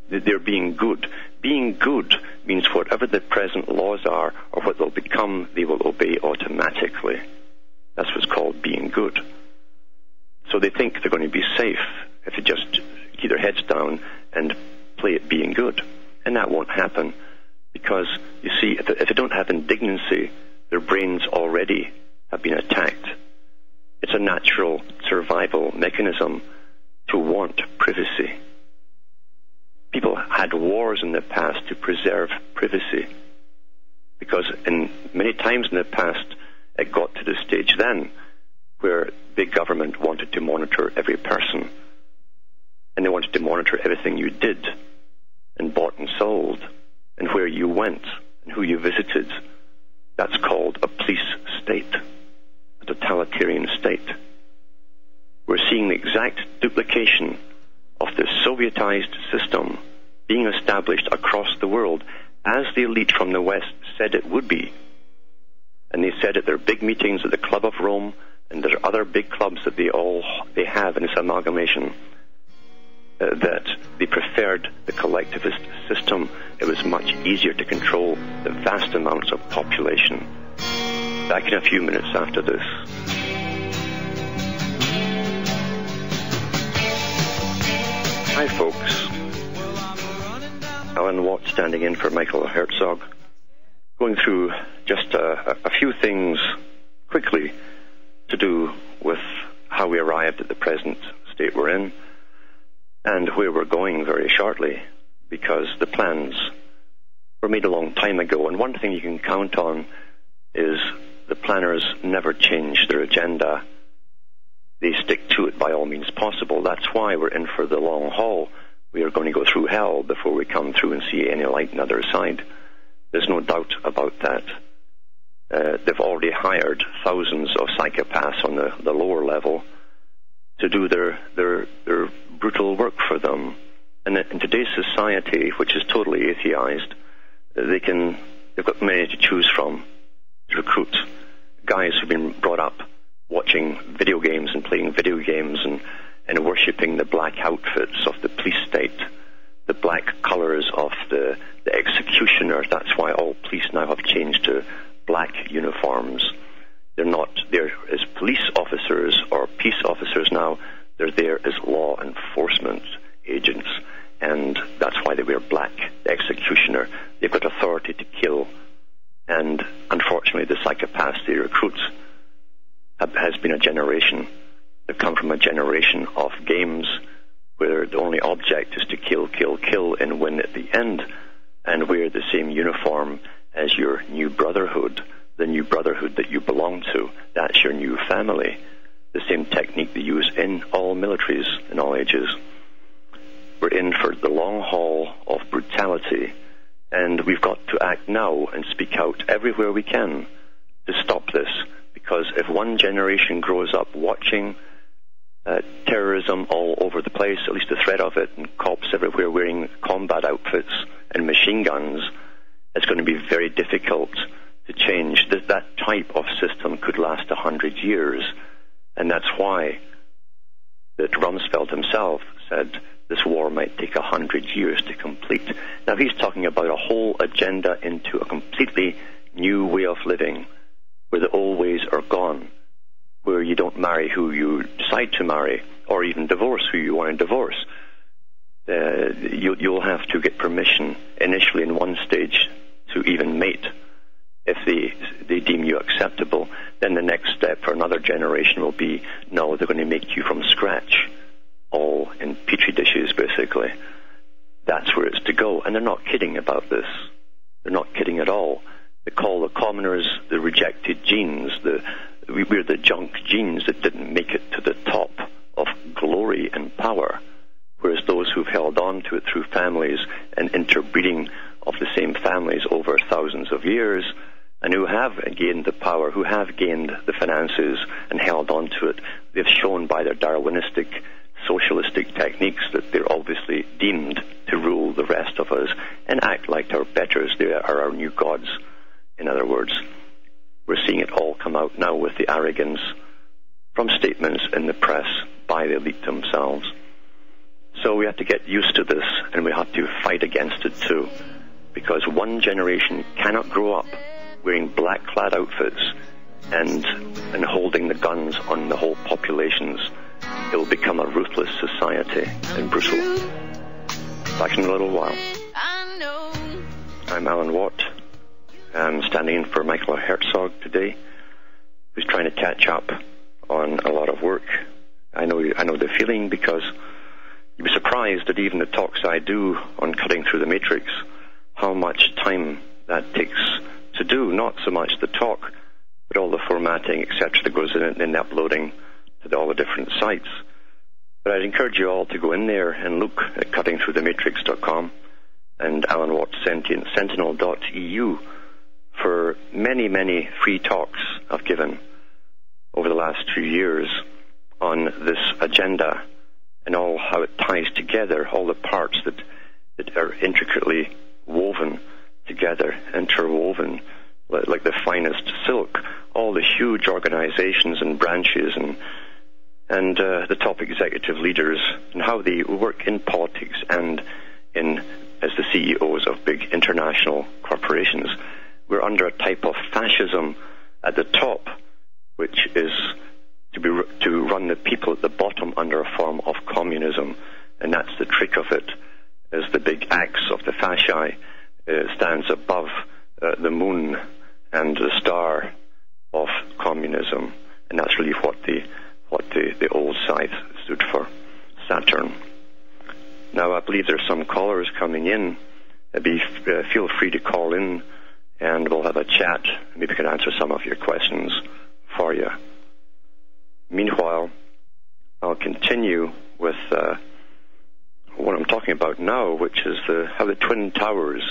They're being good. Being good means whatever the present laws are or what they'll become, they will obey automatically. That's what's called being good. So they think they're going to be safe if they just keep their heads down and play at being good. And that won't happen because, you see, if they don't have indignancy, their brains already have been attacked. It's a natural survival mechanism to want privacy. People had wars in the past to preserve privacy because many times in the past it got to the stage then where big government wanted to monitor every person and they wanted to monitor everything you did and bought and sold and where you went and who you visited. That's called a police state, a totalitarian state. We're seeing the exact duplication of the Sovietized system being established across the world as the elite from the West said it would be. And they said at their big meetings at the Club of Rome and there are other big clubs that they have in this amalgamation that they preferred the collectivist system. It was much easier to control the vast amounts of population. Back in a few minutes after this. Hi folks, Alan Watt standing in for Michael Herzog, going through just a few things quickly to do with how we arrived at the present state we're in and where we're going very shortly, because the plans were made a long time ago, and one thing you can count on is the planners never change their agenda. They stick to it by all means possible. That's why we're in for the long haul. We are going to go through hell before we come through and see any light on the other side. There's no doubt about that. They've already hired thousands of psychopaths on the lower level to do their brutal work for them. And in today's society, which is totally atheized, they've got many to choose from to recruit. Guys who've been brought up watching video games and playing video games and worshipping the black outfits of the police state, the black colours of the executioner. That's why all police now have changed to black uniforms. They're not there as police officers or peace officers now. They're there as law enforcement agents, and that's why they wear black. The executioner, they've got authority to kill, and unfortunately the psychopaths they recruit has been a generation. They've come from a generation of games where the only object is to kill, kill, kill, and win at the end, and wear the same uniform as your new brotherhood, the new brotherhood that you belong to. That's your new family. The same technique they use in all militaries in all ages. We're in for the long haul of brutality, and we've got to act now and speak out everywhere we can to stop this, because if one generation grows up watching terrorism all over the place, at least the threat of it, and cops everywhere wearing combat outfits and machine guns, it's going to be very difficult to change. That type of system could last 100 years, and that's why that Rumsfeld himself said this war might take 100 years to complete. Now he's talking about a whole agenda into a completely new way of living, where the old ways are gone, where you don't marry who you decide to marry, or even divorce who you want to divorce. You'll have to get permission initially in one stage to even mate. If they deem you acceptable, then the next step for another generation will be, no, they're going to make you from scratch, all in petri dishes, basically. That's where it's to go. And they're not kidding about this. They're not kidding at all. They call the commoners the rejected genes. We're the junk genes that didn't make it to the top of glory and power, whereas those who've held on to it through families and interbreeding of the same families over thousands of years, and who have gained the power, who have gained the finances and held on to it, they've shown by their Darwinistic, socialistic techniques that they're obviously deemed to rule the rest of us and act like our betters. They are our new gods, in other words. We're seeing it all come out now with the arrogance from statements in the press by the elite themselves. So we have to get used to this, and we have to fight against it too, because one generation cannot grow up wearing black-clad outfits and holding the guns on the whole populations. It will become a ruthless society and brutal. Back in a little while. I'm Alan Watt. I'm standing in for Michael Herzog today, who's trying to catch up on a lot of work. I know the feeling, because you'd be surprised at even the talks I do on cutting through the matrix, how much time that takes to do. Not so much the talk, but all the formatting, etc., that goes in it, and the uploading to all the different sites. But I'd encourage you all to go in there and look at cuttingthroughthematrix.com and Alan Watt's Sentinel.eu for many, many free talks I've given over the last 2 years on this agenda and all how it ties together, all the parts that are intricately woven together, interwoven like the finest silk, all the huge organizations and branches and the top executive leaders, and how they work in politics and as the CEOs of big international corporations. We're under a type of fascism at the top, which is to run the people at the bottom under a form of communism. And that's the trick of it, as the big axe of the fasci stands above the moon and the star of communism. And that's really what the old scythe stood for, Saturn. Now, I believe there's some callers coming in. Feel free to call in, and we'll have a chat. Maybe we can answer some of your questions for you. Meanwhile, I'll continue with what I'm talking about now, which is how the Twin Towers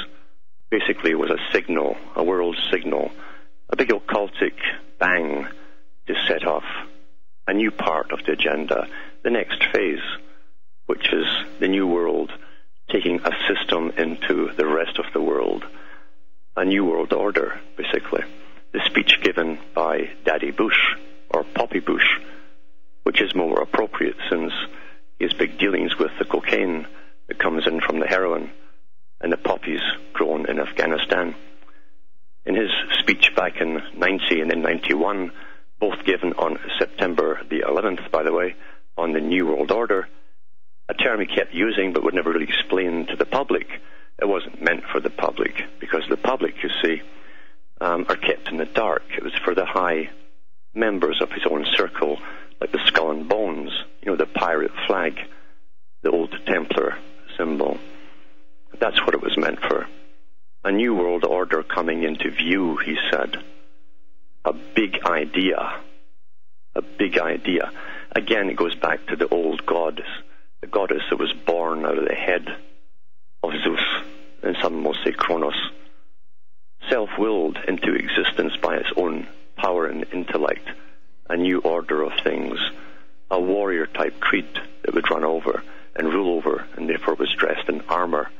basically was a signal, a world signal, a big occultic bang to set off a new part of the agenda, the next phase, which is the new world taking a system into the rest of the world, a new world order, basically. The speech given by Daddy Bush, or Poppy Bush, which is more appropriate since his big dealings with the cocaine that comes in from the heroin and the poppies grown in Afghanistan. In his speech back in 90 and then 91, both given on September the 11th, by the way, on the New World Order, a term he kept using but would never really explain to the public. It wasn't meant for the public, because the public, you see, are kept in the dark. It was for the high members of his own circle, like the Skull and Bones, the pirate flag, the old Templar symbol. That's what it was meant for. A new world order coming into view, he said. A big idea. A big idea. Again, it goes back to the old goddess, the goddess that was born out of the head of Zeus, and some will say Kronos, self-willed into existence by its own power and intellect, a new order of things, a warrior-type creed that would run over and rule over, and therefore was dressed in armor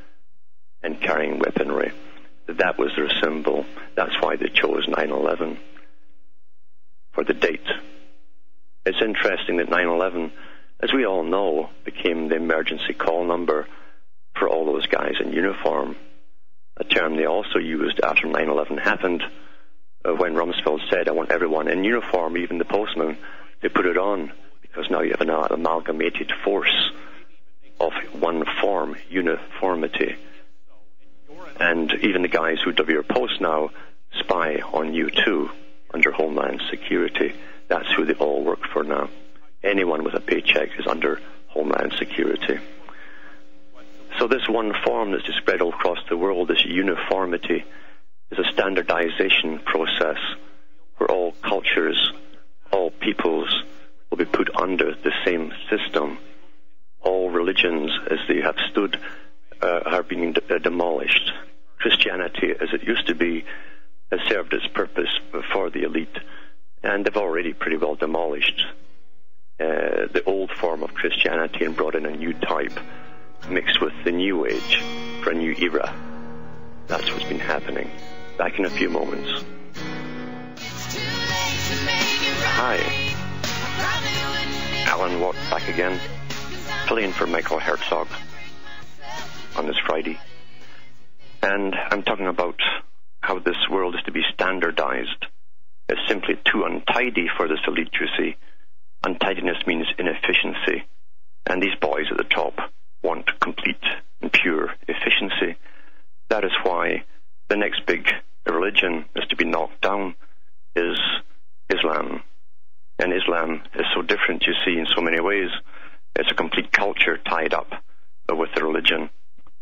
and carrying weaponry. That was their symbol. That's why they chose 9/11 for the date. It's interesting that 9/11, as we all know, became the emergency call number for all those guys in uniform, a term they also used after 9/11 happened, when Rumsfeld said, I want everyone in uniform, even the postmen, to put it on, because now you have an amalgamated force of one form, uniformity. And even the guys who do your post now spy on you too, under Homeland Security. That's who they all work for now. Anyone with a paycheck is under Homeland Security. So this one form that's just spread all across the world, this uniformity, is a standardization process where all cultures, all peoples will be put under the same system. All religions, as they have stood, are being demolished. Christianity, as it used to be, has served its purpose for the elite, and they've already pretty well demolished the old form of Christianity and brought in a new type, mixed with the new age for a new era. That's what's been happening. Back in a few moments. Hi. Alan Watt back again, filling in for Michael Herzog on this Friday. And I'm talking about how this world is to be standardized. It's simply too untidy for this elite, you see. Untidiness means inefficiency. And these boys at the top want complete and pure efficiency. That is why the next big religion is to be knocked down is Islam. And Islam is so different, you see, in so many ways. It's a complete culture tied up with the religion.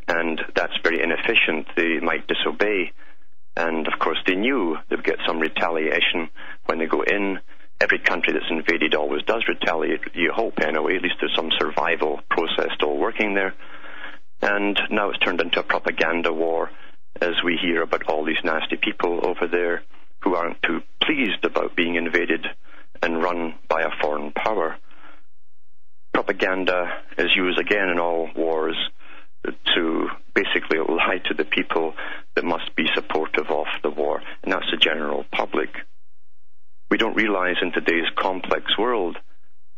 And that's very inefficient. They might disobey. And, of course, they knew they would get some retaliation when they go in. Every country that's invaded always does retaliate, you hope anyway. At least there's some survival process still working there. And now it's turned into a propaganda war, as we hear about all these nasty people over there who aren't too pleased about being invaded and run by a foreign power. Propaganda is used again in all wars to basically lie to the people that must be supportive of the war, and that's the general public. We don't realize in today's complex world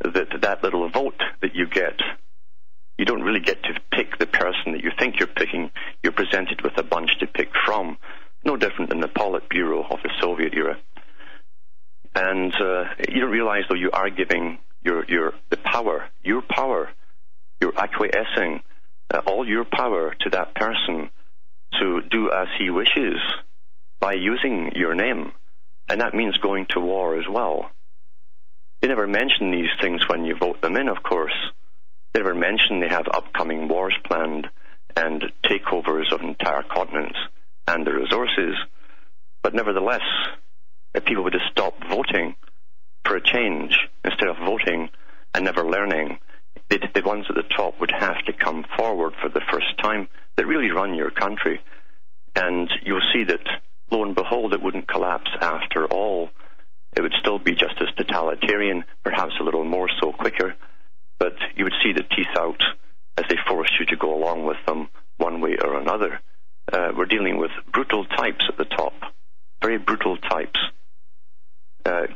that little vote that you get, you don't really get to pick the person that you think you're picking. You're presented with a bunch to pick from, no different than the Politburo of the Soviet era. And you don't realize, though, you are giving the power, you're acquiescing all your power to that person to do as he wishes by using your name. And that means going to war as well. They never mention these things when you vote them in, of course. They never mention they have upcoming wars planned and takeovers of entire continents and the resources. But nevertheless, if people would just stop voting for a change instead of voting and never learning, the ones at the top would have to come forward for the first time that really run your country. And you'll see that, lo and behold, it wouldn't collapse after all. It would still be just as totalitarian, perhaps a little more so quicker, but you would see the teeth out as they force you to go along with them one way or another. We're dealing with brutal types at the top, very brutal types.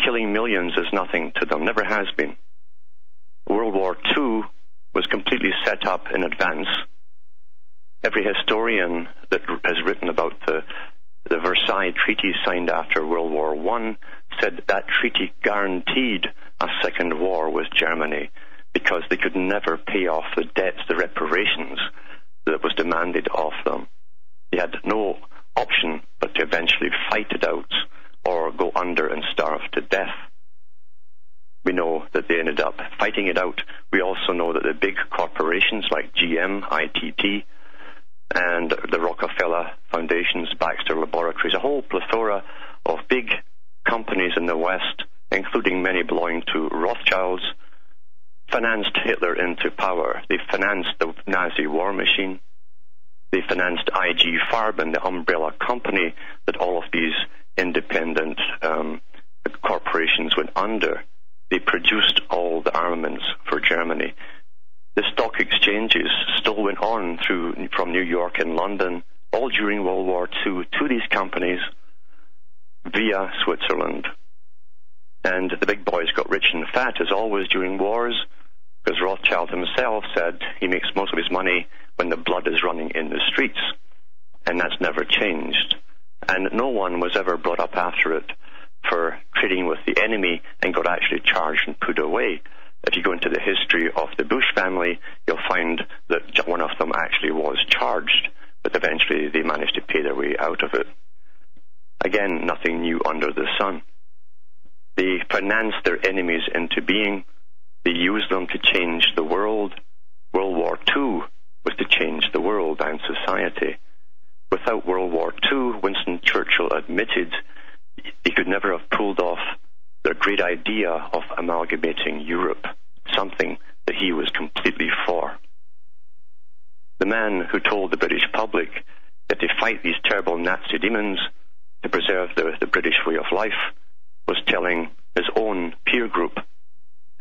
Killing millions is nothing to them, never has been. World War II was completely set up in advance. Every historian that has written about the Versailles Treaty signed after World War I said that treaty guaranteed a second war with Germany because they could never pay off the debts, the reparations that was demanded of them. They had no option but to eventually fight it out or go under and starve to death. We know that they ended up fighting it out. We also know that the big corporations like GM, ITT, and the Rockefeller Foundations, Baxter Laboratories, a whole plethora of big companies in the West, including many belonging to Rothschilds, financed Hitler into power. They financed the Nazi war machine. They financed IG Farben, the umbrella company that all of these independent the corporations went under, they produced all the armaments for Germany. The stock exchanges still went on from New York and London, all during World War II, to these companies via Switzerland. And the big boys got rich and fat, as always, during wars, because Rothschild himself said he makes most of his money when the blood is running in the streets. And that's never changed. And no one was ever brought up after it for trading with the enemy and got actually charged and put away. If you go into the history of the Bush family, you'll find that one of them actually was charged, but eventually they managed to pay their way out of it. Again, nothing new under the sun. They financed their enemies into being. They used them to change the world. World War II was to change the world and society. Without World War II, Winston Churchill admitted he could never have pulled off their great idea of amalgamating Europe, something that he was completely for. The man who told the British public that to fight these terrible Nazi demons to preserve the British way of life was telling his own peer group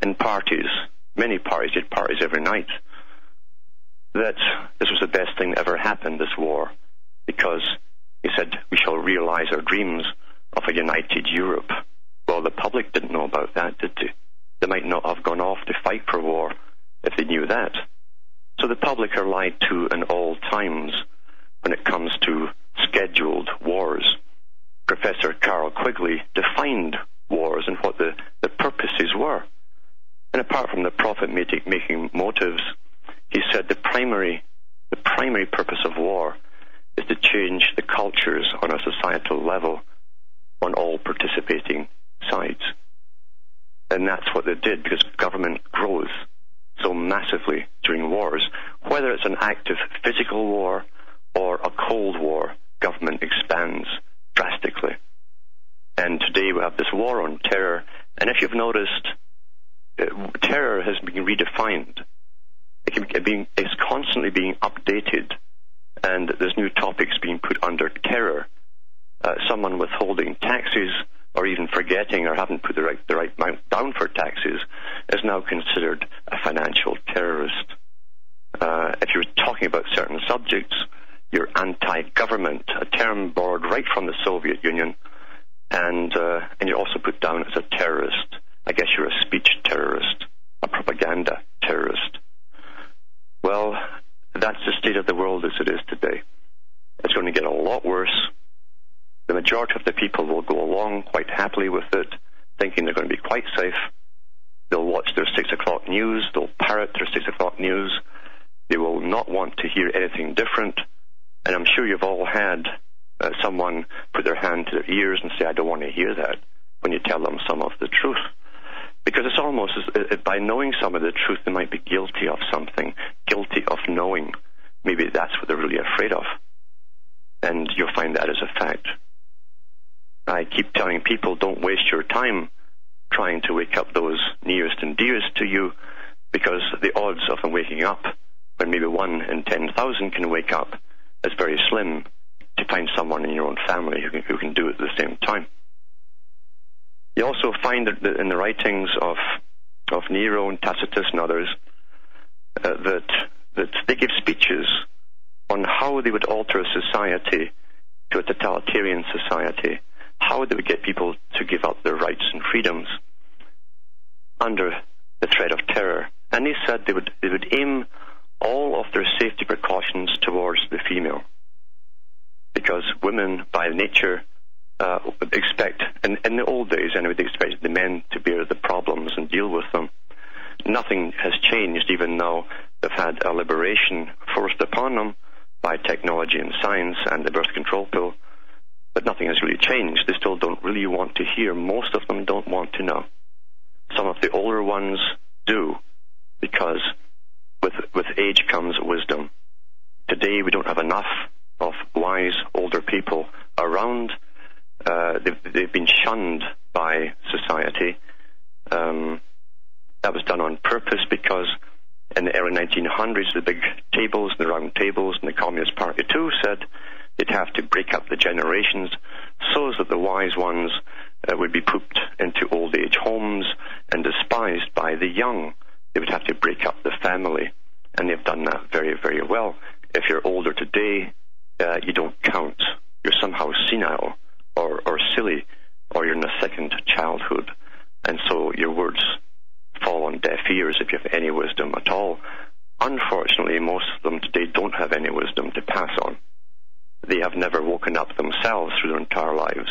in parties, many parties, did parties every night, that this was the best thing that ever happened, this war, because he said, we shall realize our dreams of a united Europe. Well, the public didn't know about that, did they? They might not have gone off to fight for war if they knew that. So the public are lied to in all times when it comes to scheduled wars. Professor Carroll Quigley defined wars and what the purposes were. And apart from the profit-making motives, he said the primary purpose of war is to change the cultures on a societal level on all participating sides. And that's what they did, because government grows so massively during wars. Whether it's an active physical war or a cold war, government expands drastically. And today we have this war on terror, and if you've noticed, terror has been redefined. It's constantly being updated, and there's new topics being put under terror. Someone withholding taxes, or even forgetting or haven't put the right amount down for taxes, is now considered a financial terrorist. If you're talking about certain subjects, you're anti-government, a term borrowed right from the Soviet Union, and you're also put down as a terrorist. I guess you're a speech terrorist, a propaganda terrorist. Well, that's the state of the world as it is today. It's going to get a lot worse. The majority of the people will go along quite happily with it, thinking they're going to be quite safe. They'll watch their 6 o'clock news. They'll parrot their 6 o'clock news. They will not want to hear anything different. And I'm sure you've all had someone put their hand to their ears and say, I don't want to hear that, when you tell them some of the truth. Because it's almost as by knowing some of the truth, they might be guilty of something, guilty of knowing. Maybe that's what they're really afraid of. And you'll find that as a fact. I keep telling people, don't waste your time trying to wake up those nearest and dearest to you, because the odds of them waking up, when maybe 1 in 10,000 can wake up, is very slim to find someone in your own family who can do it at the same time. You also find that in the writings of Nero and Tacitus and others, that they give speeches on how they would alter a society to a totalitarian society, how they would get people to give up their rights and freedoms under the threat of terror. And they said they would aim all of their safety precautions towards the female, because women by nature expect, in the old days anyway, they expected the men to bear the problems and deal with them. Nothing has changed, even though they've had a liberation forced upon them by technology and science and the birth control pill. But nothing has really changed. They still don't really want to hear. Most of them don't want to know. Some of the older ones do, because with age comes wisdom. Today we don't have enough of wise older people around. They've been shunned by society. That was done on purpose, because in the early 1900s, the big tables, the round tables, and the Communist Party too said they'd have to break up the generations so that the wise ones would be pooped into old age homes and despised by the young. They would have to break up the family, and they've done that very, very well. If you're older today, you don't count. You're somehow senile or silly, or you're in a second childhood, and so your words fall on deaf ears if you have any wisdom at all. Unfortunately, most of them today don't have any wisdom to pass on. They have never woken up themselves through their entire lives,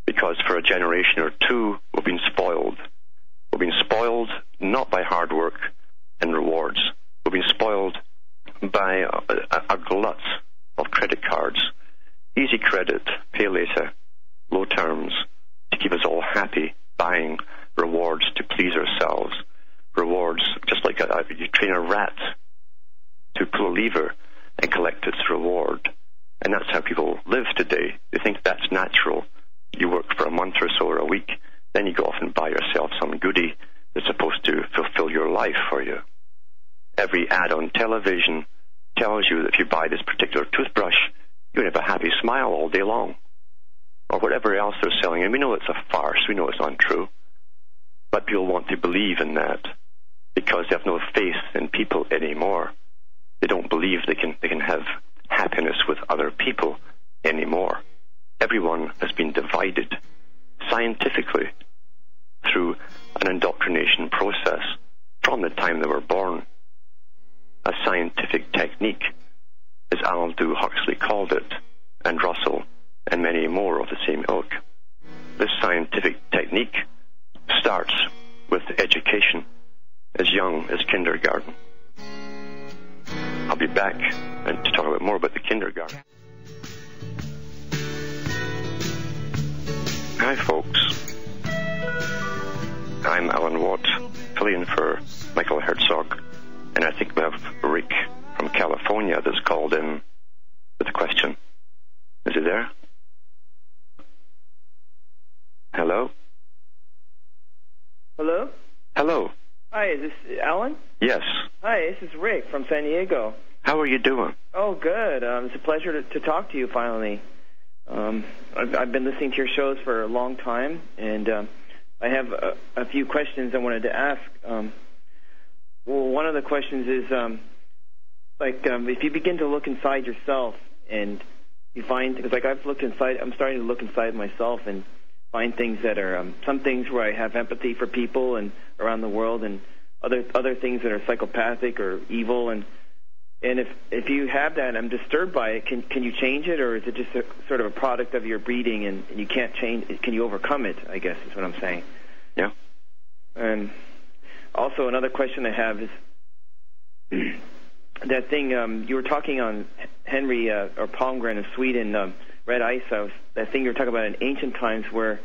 because for a generation or two, we've been spoiled. We've been spoiled not by hard work and rewards. We've been spoiled by a glut of credit cards, easy credit, pay later, low terms, to keep us all happy, buying rewards to please ourselves. Rewards, just like you train a rat to pull a lever and collect its reward. And that's how people live today. They think that's natural. You work for a month or so or a week, then you go off and buy yourself some goodie that's supposed to fulfill your life for you. Every ad on television tells you that if you buy this particular toothbrush, you're going to have a happy smile all day long. Or whatever else they're selling. And we know it's a farce. We know it's untrue. But people want to believe in that because they have no faith in people anymore. They don't believe they can have happiness with other people anymore. Everyone has been divided scientifically through an indoctrination process from the time they were born. A scientific technique, as Aldous Huxley called it, and Russell, and many more of the same ilk. This scientific technique starts with education as young as kindergarten. I'll be back and to talk about more about the kindergarten. Hi folks, I'm Alan Watt, filling in for Michael Herzog, and I think we have Rick from California that's called in with a question. Is he there? Hello? Hello? Hello. Hi, is this Alan? Yes. Hi, this is Rick from San Diego. How are you doing? Oh, good. It's a pleasure to talk to you finally. I've been listening to your shows for a long time, and I have a few questions I wanted to ask. Well, one of the questions is, if you begin to look inside yourself and you find, because I've looked inside, I'm starting to look inside myself and find things that are, some things where I have empathy for people and around the world, and other things that are psychopathic or evil, and if you have that, I'm disturbed by it. Can you change it, or is it just sort of a product of your breeding, and you can't change it? Can you overcome it, I guess is what I'm saying. Yeah. And also another question I have is that thing you were talking on Henry or Palmgren of Sweden, Red Ice House, that thing you were talking about in ancient times where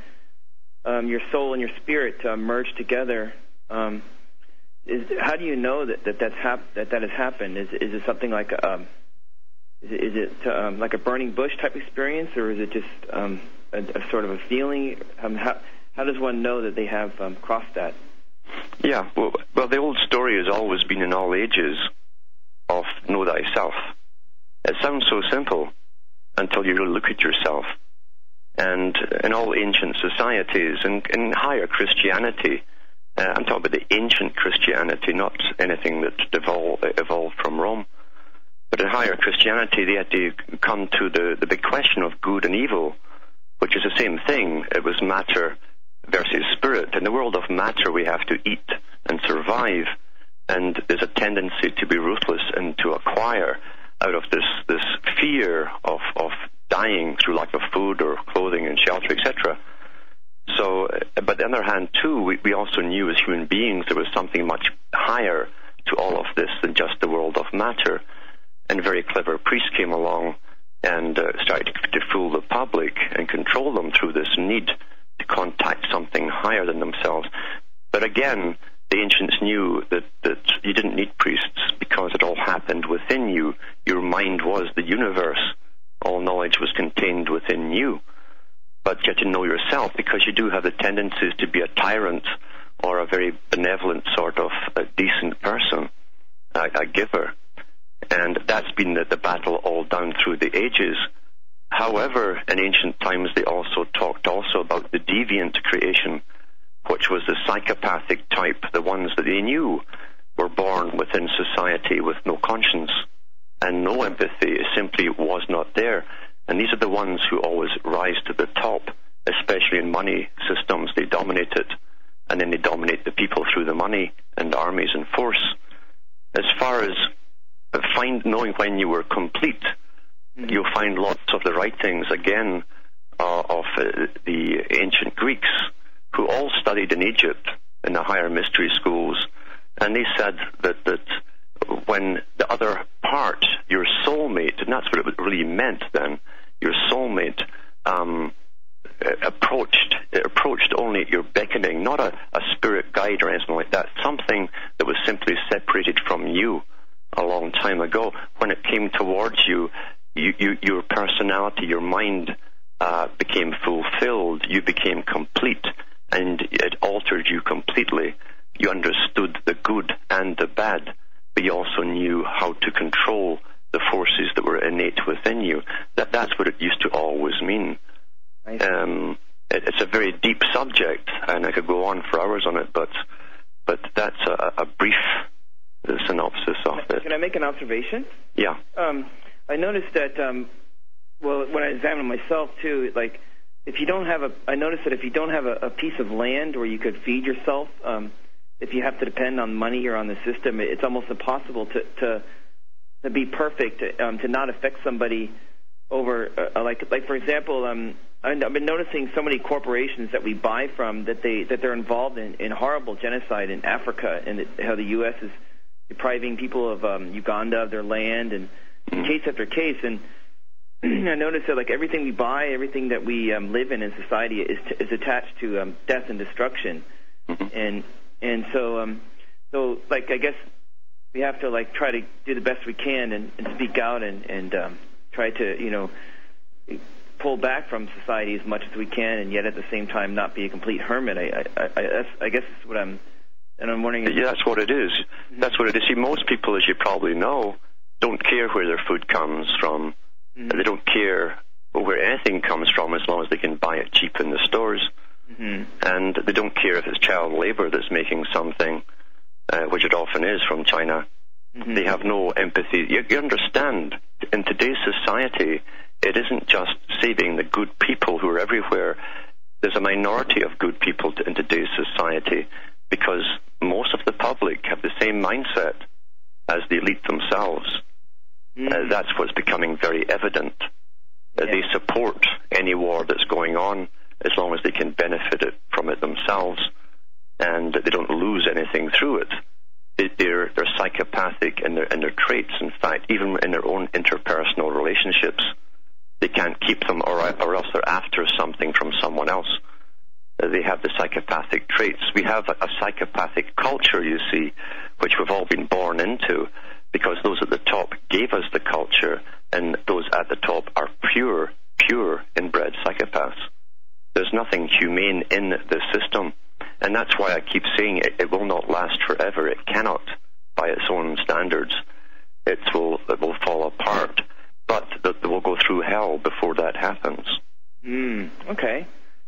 your soul and your spirit merge together. How do you know that has happened? Is it something like like a burning bush type experience, or is it just a sort of a feeling? How does one know that they have crossed that? Yeah, well, the old story has always been in all ages of know thyself. It sounds so simple until you really look at yourself. And in all ancient societies, and in higher Christianity, I'm talking about the ancient Christianity, not anything that evolved from Rome. But in higher Christianity, they had to come to the big question of good and evil, which is the same thing. It was matter versus spirit. In the world of matter, we have to eat and survive, and there's a tendency to be ruthless and to acquire out of this fear of dying through lack of food or clothing and shelter, etc. So, but on the other hand, too, we also knew as human beings there was something much higher to all of this than just the world of matter. And very clever priests came along and started to fool the public and control them through this need to contact something higher than themselves. But again, the ancients knew that you didn't need priests because it all happened within you. Your mind was the universe. All knowledge was contained within you. But you have to know yourself, because you do have the tendencies to be a tyrant or a very benevolent sort of a decent person, a giver. And that's been the battle all down through the ages. However, in ancient times, they also talked about the deviant creation, which was the psychopathic type, the ones that they knew were born within society with no conscience and no empathy. It simply was not there. And these are the ones who always rise to the top, especially in money systems. They dominate it, and then they dominate the people through the money and armies and force. As far as knowing when you were complete, you'll find lots of the writings, again, of the ancient Greeks, who all studied in Egypt in the higher mystery schools, and they said that when the other part, your soulmate, and that's what it really meant then, your soulmate approached only at your beckoning, not a spirit guide or anything like that, something that was simply separated from you a long time ago. When it came towards you, your personality, your mind became fulfilled, you became complete, and it altered you completely. You understood the good and the bad, but you also knew how to control the forces that were innate within you. That's what it used to always mean. It's a very deep subject, and I could go on for hours on it, but that's a brief synopsis of it. Can I make an observation? Yeah. I noticed that, when I examined myself too, like, I noticed that if you don't have a piece of land where you could feed yourself, if you have to depend on money or on the system, it's almost impossible to be perfect, to not affect somebody over, like for example, I've been noticing so many corporations that we buy from that they're involved in horrible genocide in Africa, and how the U.S. is depriving people of Uganda of their land, and case after case. And I noticed that, like, everything we buy, everything that we live in society is attached to death and destruction, and so like, I guess we have to, like, try to do the best we can and speak out and try to pull back from society as much as we can, and yet at the same time not be a complete hermit. I guess that's what I'm wondering. Yeah, that's what it is. That's what it is. See, most people, as you probably know, don't care where their food comes from. They don't care where anything comes from as long as they can buy it cheap in the stores. And they don't care if it's child labor that's making something, which it often is, from China. They have no empathy. You understand, in today's society, it isn't just saving the good people who are everywhere. There's a minority of good people in today's society, because most of the public have the same mindset as the elite themselves. That's what's becoming very evident. They support any war that's going on as long as they can benefit from it themselves, and they don't lose anything through it. They're psychopathic in their traits. In fact, even in their own interpersonal relationships, they can't keep them, or else they're after something from someone else. They have the psychopathic traits. We have a psychopathic culture, you see, which we've all been born into, because those at the top gave us the culture, and those at the top are pure inbred psychopaths. There's nothing humane in the system, and that's why I keep saying it will not last forever. It cannot, by its own standards. It will fall apart, but they will go through hell before that happens. Okay.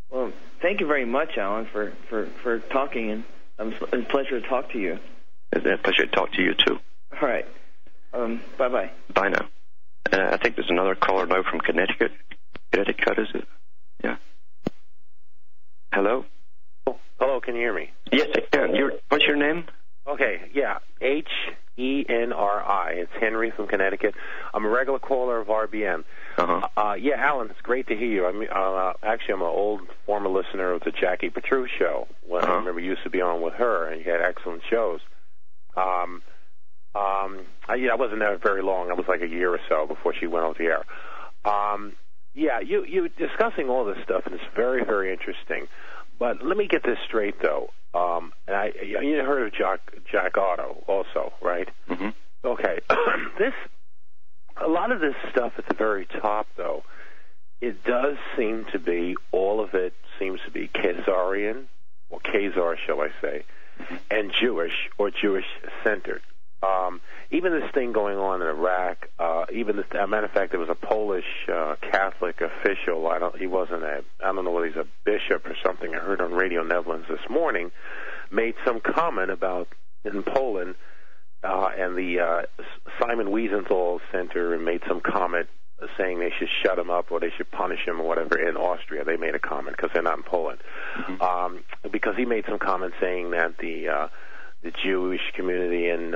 Well, thank you very much, Alan, for talking, and it's a pleasure to talk to you. It's a pleasure to talk to you, too. All right. Bye-bye. Bye now. I think there's another caller now from Connecticut. Connecticut, is it? Yeah. Hello? Hello, can you hear me? Yes, I can. What's your name? Okay, yeah, Henry. It's Henry from Connecticut. I'm a regular caller of RBN. Yeah, Alan, it's great to hear you. Actually, I'm an old former listener of the Jackie Petru show. When I remember you used to be on with her, and you had excellent shows. I wasn't there very long. I was like a year or so before she went off the air. Yeah, you discussing all this stuff, and it's very, very interesting. But let me get this straight, though. And you heard of Jack Otto also, right? Okay. A lot of this stuff at the very top, though, it does seem to be, all of it seems to be Khazarian, or Khazar, shall I say, and Jewish, or Jewish-centered. even this thing going on in Iraq, even this, as a matter of fact, there was a Polish Catholic official. I don't know whether he's a bishop or something. I heard on Radio Netherlands this morning, made some comment about in Poland and the Simon Wiesenthal Center, and made some comment saying they should shut him up or they should punish him or whatever. In Austria, they made a comment because they're not in Poland, because he made some comment saying that the Jewish community in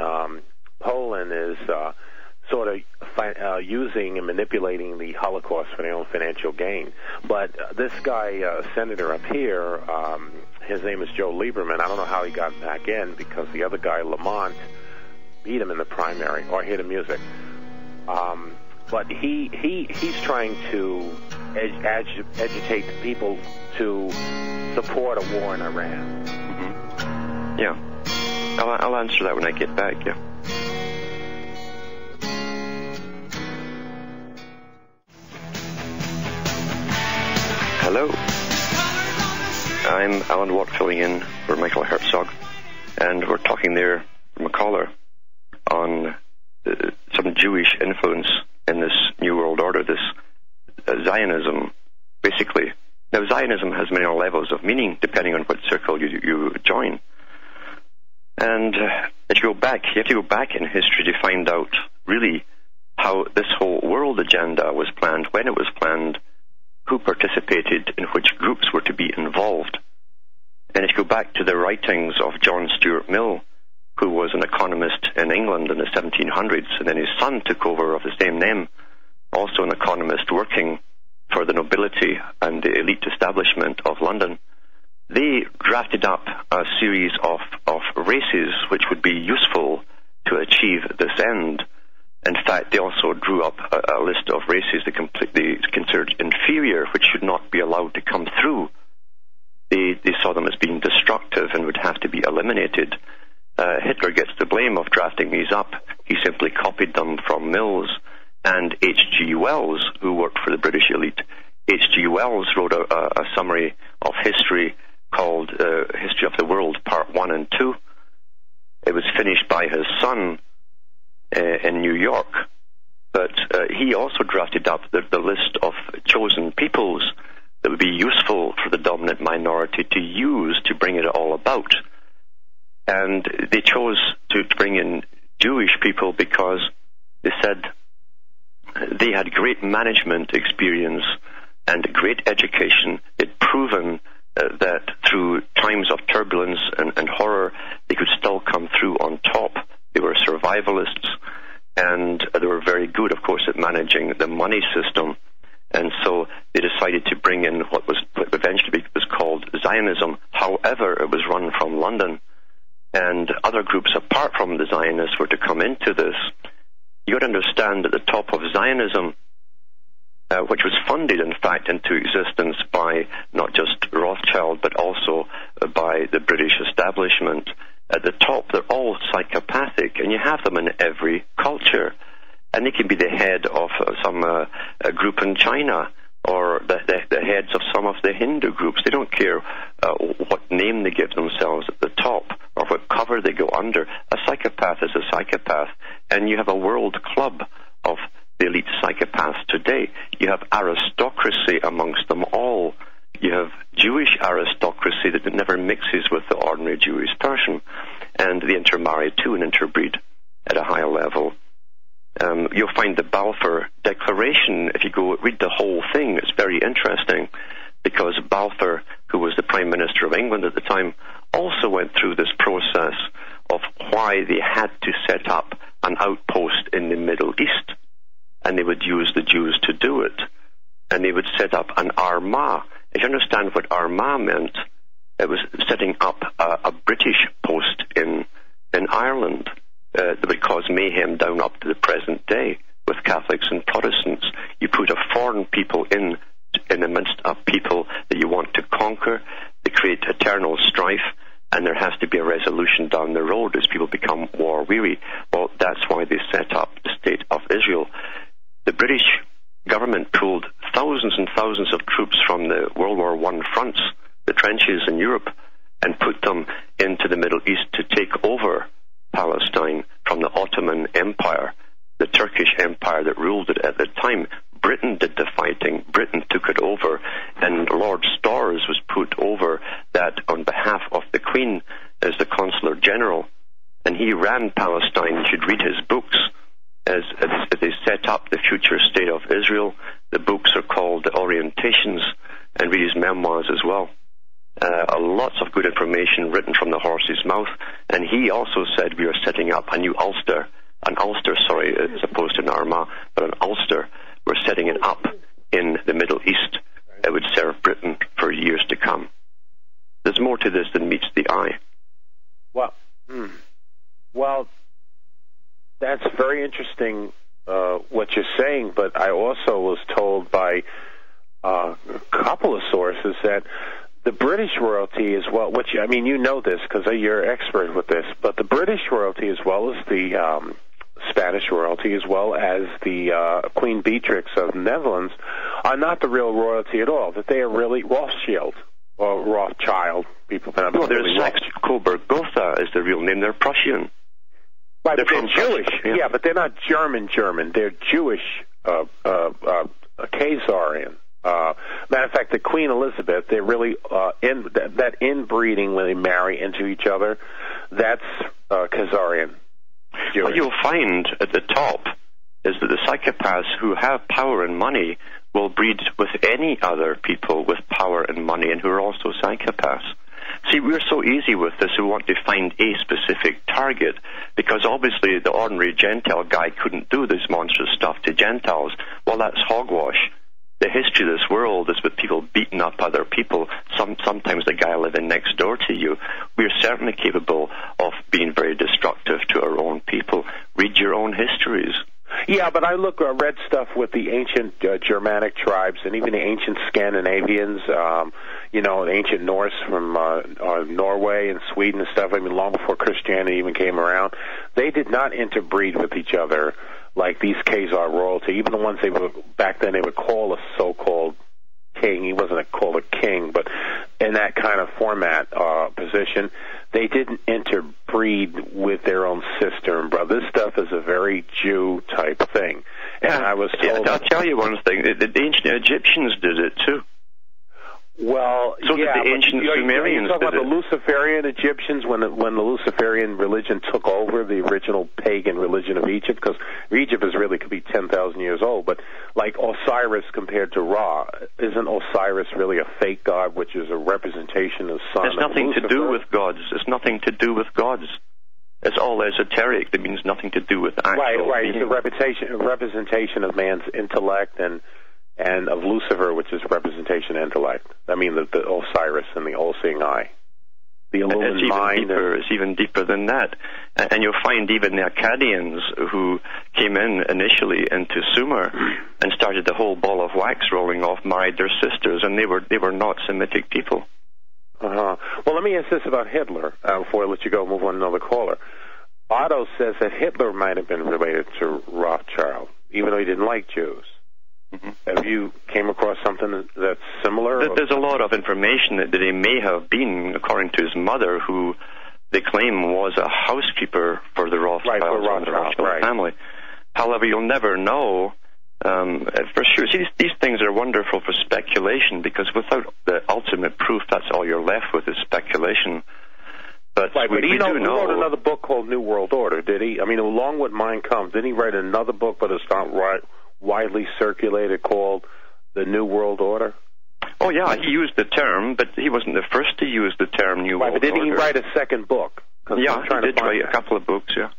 Poland is sort of using and manipulating the Holocaust for their own financial gain. But this guy, senator up here, his name is Joe Lieberman. I don't know how he got back in because the other guy, Lamont, beat him in the primary. Or I hear the music. But he's trying to agitate the people to support a war in Iran. Mm-hmm. Yeah. I'll answer that when I get back, yeah. Hello. I'm Alan Watt filling in for Michael Herzog, and we're talking there from a caller on some Jewish influence in this New World Order, this Zionism, basically. Now, Zionism has many levels of meaning depending on what circle you join. And if you go back, you have to go back in history to find out really how this whole world agenda was planned, when it was planned, who participated, in which groups were to be involved. And if you go back to the writings of John Stuart Mill, who was an economist in England in the 1700s, and then his son took over of the same name, also an economist working for the nobility and the elite establishment of London, they drafted up a series of races which would be useful to achieve this end. In fact, they also drew up a list of races they completely considered inferior, which should not be allowed to come through. They saw them as being destructive and would have to be eliminated. Hitler gets the blame of drafting these up. He simply copied them from Mills and H.G. Wells, who worked for the British elite. H.G. Wells wrote a summary of history called History of the World, Part 1 and 2. It was finished by his son in New York, but he also drafted up the list of chosen peoples that would be useful for the dominant minority to use to bring it all about. And they chose to bring in Jewish people because they said they had great management experience and great education. They'd proven that through times of turbulence and horror, they could still come through on top. They were survivalists, and they were very good, of course, at managing the money system. And so they decided to bring in what eventually was called Zionism. However, it was run from London, and other groups apart from the Zionists were to come into this. You got to understand at the top of Zionism, which was funded, in fact, into existence by not just Rothschild, but also by the British establishment. At the top, they're all psychopathic, and you have them in every culture. And they can be the head of some group in China, or the heads of some of the Hindu groups. They don't care what name they give themselves at the top, or what cover they go under. A psychopath is a psychopath, and you have a world club of the elite psychopaths today. You have aristocracy amongst them all. You have Jewish aristocracy that never mixes with the ordinary Jewish person, and they intermarry too and interbreed at a higher level. You'll find the Balfour Declaration, if you go read the whole thing, it's very interesting, because Balfour, who was the Prime Minister of England at the time, also went through this process of why they had to set up an outpost in the Middle East, and they would use the Jews to do it, and they would set up an Armagh. If you understand what Armagh meant, it was setting up a British post in Ireland that would cause mayhem down up to the present day with Catholics and Protestants. You put a foreign people in the midst of people that you want to conquer. They create eternal strife, and there has to be a resolution down the road as people become war-weary. Well, that's why they set up the State of Israel. The British government pulled thousands and thousands of troops from the World War I fronts, the trenches in Europe, and put them into the Middle East to take over Palestine from the Ottoman Empire. Britain did the fighting. Britain took it over, and Lord Storrs was put over that on behalf of the Queen as the Consular General, and he ran Palestine. You should read his books as they set up the future state of Israel. The books are called The Orientations, and read his memoirs as well. Lots of good information written from the horse's mouth, and he also said we are setting up a new Ulster, as opposed to an Armagh, but an Ulster. We're setting it up in the Middle East that would serve Britain for years to come. There's more to this than meets the eye. Well, that's very interesting what you're saying, but I also was told by a couple of sources that the British royalty as well, which, I mean, you know this because you're an expert with this, but the British royalty as well as the Spanish royalty as well as the Queen Beatrix of the Netherlands are not the real royalty at all, that they are really Rothschild or Rothschild. People pronounce it really Saxe-Coburg-Gotha is the real name. They're Prussian. Right, but they're Jewish. Yeah, but they're not German. They're Jewish Khazarian. Matter of fact, the Queen Elizabeth, they're really that inbreeding when they marry into each other, that's Khazarian Jewish. What you'll find at the top is that the psychopaths who have power and money will breed with any other people with power and money and who are also psychopaths. See, we're so easy with this, we want to find a specific target, because obviously the ordinary Gentile guy couldn't do this monstrous stuff to Gentiles. Well, that's hogwash. The history of this world is with people beating up other people, sometimes the guy living next door to you. We're certainly capable of being very destructive to our own people. Read your own histories. Yeah, but I read stuff with the ancient Germanic tribes and even the ancient Scandinavians, the ancient Norse from Norway and Sweden and stuff. I mean, long before Christianity even came around, they did not interbreed with each other like these Khazar royalty. Even the ones back then they would call a so-called king. He wasn't called a king, but in that kind of format position, they didn't interbreed with their own sister and brother. This stuff is a very Jew type thing. And I was told... I'll tell you one thing. The ancient Egyptians did it too. Well, so did the ancient Sumerians. You're talking about the Luciferian Egyptians when the Luciferian religion took over the original pagan religion of Egypt, because Egypt could be 10,000 years old. But like Osiris compared to Ra, isn't Osiris really a fake god, which is a representation of sun? It's nothing to do with gods. It's nothing to do with gods. It's all esoteric. That means nothing to do with actual. Right. It's a representation of man's intellect and of Lucifer, which is representation of intellect. I mean, the Osiris and the all-seeing eye. The illumined mind. It's even deeper than that. And you'll find even the Akkadians who came in initially into Sumer and started the whole ball of wax rolling off, married their sisters, and they were not Semitic people. Well, let me ask this about Hitler before I let you go move on to another caller. Otto says that Hitler might have been related to Rothschild, even though he didn't like Jews. Mm-hmm. Have you came across something that's similar? There's a lot of information that he may have been, according to his mother, who they claim was a housekeeper for the Rothschilds and the Rothschild family. However, you'll never know for sure. See, these things are wonderful for speculation, because without the ultimate proof, that's all you're left with is speculation. But we do know. He wrote another book called New World Order, did he? I mean, along with Mein Kampf, didn't he write another book, but it's not widely circulated, called The New World Order? Oh, yeah, he used the term, but he wasn't the first to use the term New World Order. But didn't he write a second book? Yeah, he did write a couple of books, yeah.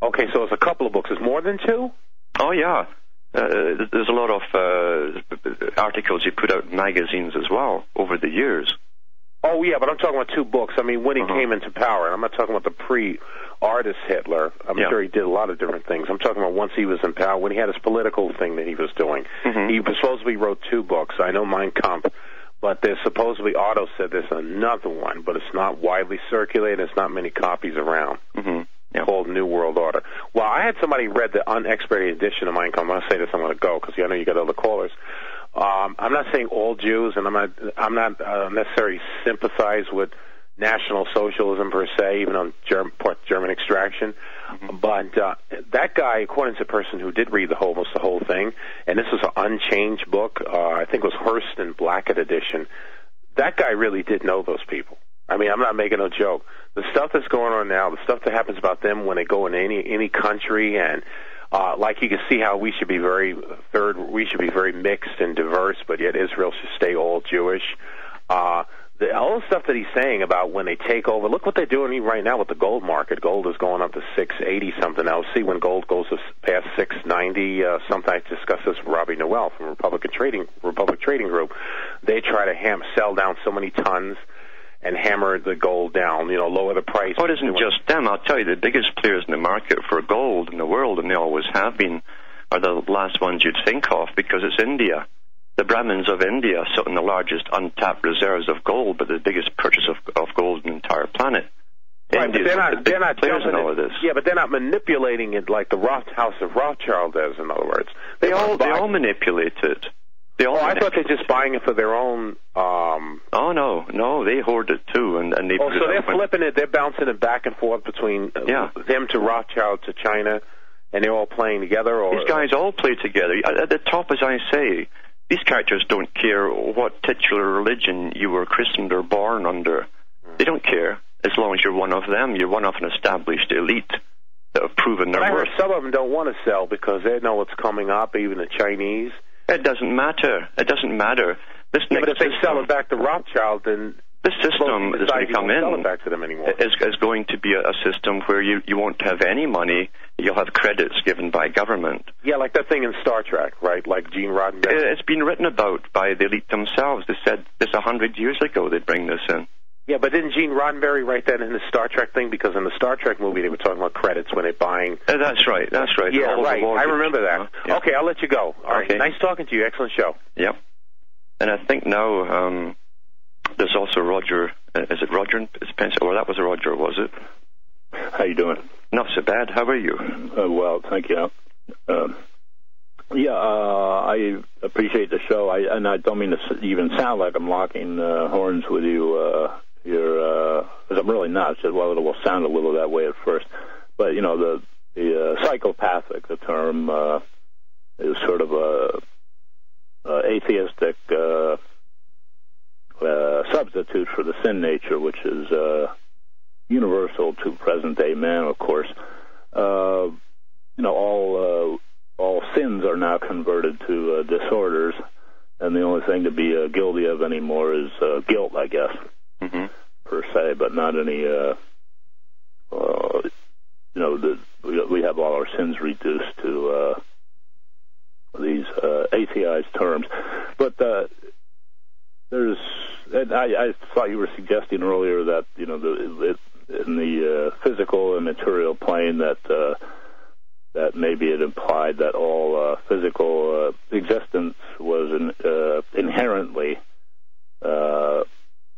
Okay, so it's a couple of books. Is more than two? Oh, yeah. There's a lot of articles he put out in magazines as well over the years. Oh, yeah, but I'm talking about two books. I mean, when he came into power, and I'm not talking about the pre-artist Hitler. I'm sure he did a lot of different things. I'm talking about once he was in power, when he had his political thing that he was doing. Mm-hmm. He supposedly wrote two books. I know Mein Kampf, but there's supposedly, Otto said there's another one, but it's not widely circulated. There's not many copies around. Mm-hmm. Called New World Order. Well, I had somebody read the unexpurgated edition of Mein Kampf. I'm going to say this, I'm going to go, because I know you got other callers. I'm not saying all Jews, and I'm not necessarily sympathize with National Socialism per se, even on German extraction. Mm-hmm. But that guy, according to the person who did read almost the whole thing, and this was an unchanged book, I think it was Hearst and Blackett edition, that guy really did know those people. I mean, I'm not making no joke. The stuff that's going on now, the stuff that happens about them when they go in any country, and like you can see how we should be very mixed and diverse, but yet Israel should stay all Jewish. All the stuff that he's saying about when they take over, look what they're doing right now with the gold market. Gold is going up to 680 something. I'll see when gold goes past 690 something. I discussed this with Robbie Noel from Republic Trading Group. They try to sell down so many tons and hammer the gold down, lower the price. Oh, it isn't just them. I'll tell you, the biggest players in the market for gold in the world, and they always have been, are the last ones you'd think of, because it's India. The Brahmins of India sit on the largest untapped reserves of gold, but the biggest purchase of gold in the entire planet. Right, but they're not players in all of this. Yeah, but they're not manipulating it like the House of Rothschild does. In other words, they all manipulate it. I thought they're just buying it for their own. Oh no, they hoard it too, and they. Oh, so they're flipping it. They're bouncing it back and forth between them to Rothschild to China, and they're all playing together. Or these guys all play together. At the top, as I say, these characters don't care what titular religion you were christened or born under. They don't care as long as you're one of them. You're one of an established elite that have proven their worth. Some of them don't want to sell because they know what's coming up. Even the Chinese. It doesn't matter. But if they sell it back to Rothschild, then this system that's going to come in sell it back to them anymore. is going to be a system where you won't have any money. You'll have credits given by government. Yeah, like that thing in Star Trek, right? Like Gene Roddenberry. It's been written about by the elite themselves. They said this 100 years ago they'd bring this in. Yeah, but didn't Gene Roddenberry write that in the Star Trek thing? Because in the Star Trek movie they were talking about credits when they're buying. That's right. Yeah, right. I remember that. Yeah. Okay, I'll let you go. All right. Nice talking to you. Excellent show. Yep. And I think now there's also Roger. Is it Roger? Or that was a Roger, was it? How you doing? Not so bad. How are you? Well, thank you. I appreciate the show. And I don't mean to even sound like I'm locking horns with you. Because I'm really not. It will sound a little that way at first. But, the psychopathic, the term, is sort of a atheistic substitute for the sin nature, which is universal to present-day man, of course. All sins are now converted to disorders, and the only thing to be guilty of anymore is guilt, I guess, per se, but not any, we have all our sins reduced to these atheized terms. But I thought you were suggesting earlier that, in the physical and material plane that maybe it implied that all physical existence was inherently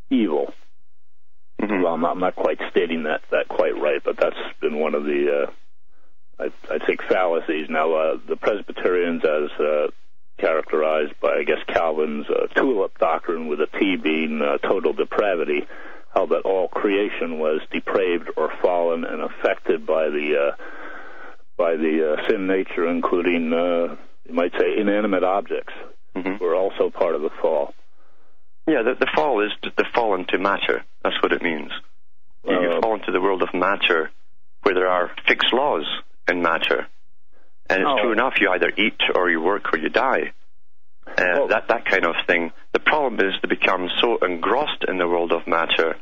evil. Mm-hmm. Well, I'm not quite stating that quite right, but that's been one of the, I think, fallacies. Now, the Presbyterians, as characterized by, I guess, Calvin's tulip doctrine, with a T being total depravity, how that all creation was depraved or fallen and affected by the sin nature, including, you might say, inanimate objects, were also part of the fall. Yeah, the fall is the fall into matter. That's what it means. You fall into the world of matter, where there are fixed laws in matter. And it's true enough, you either eat or you work or you die. That kind of thing. The problem is to become so engrossed in the world of matter,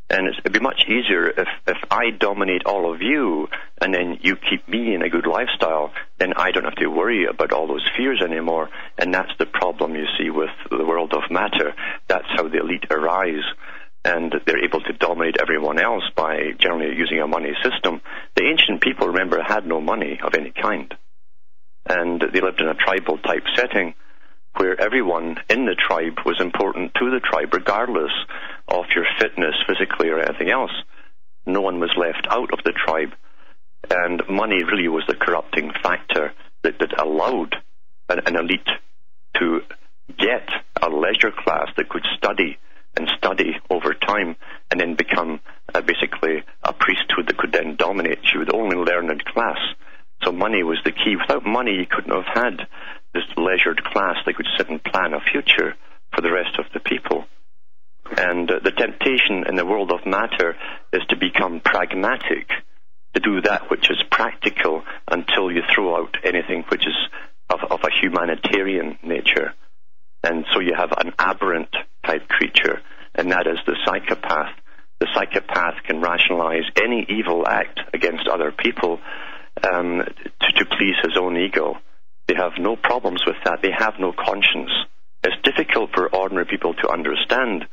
and it'd be much easier if I dominate all of you, and then you keep me in a good lifestyle, then I don't have to worry about all those fears anymore. And that's the problem you see with the world of matter. That's how the elite arise, and they're able to dominate everyone else by generally using a money system. The ancient people, remember, had no money of any kind, and they lived in a tribal type setting where everyone in the tribe was important to the tribe, regardless of your fitness physically or anything else. No one was left out of the tribe, and money really was the corrupting factor that allowed an elite to get a leisure class that could study and study over time, and then become basically a priesthood that could then dominate. You would only learn in class. So money was the key. Without money, you couldn't have had this leisured class that could sit and plan a future for the rest of the people. And the temptation in the world of matter is to become pragmatic, to do that which is practical until you throw out anything which is of a humanitarian nature. And so you have an aberrant type creature, and that is the psychopath. The psychopath can rationalize any evil act against other people to please his own ego. They have no problems with that. They have no conscience. It's difficult for ordinary people to understand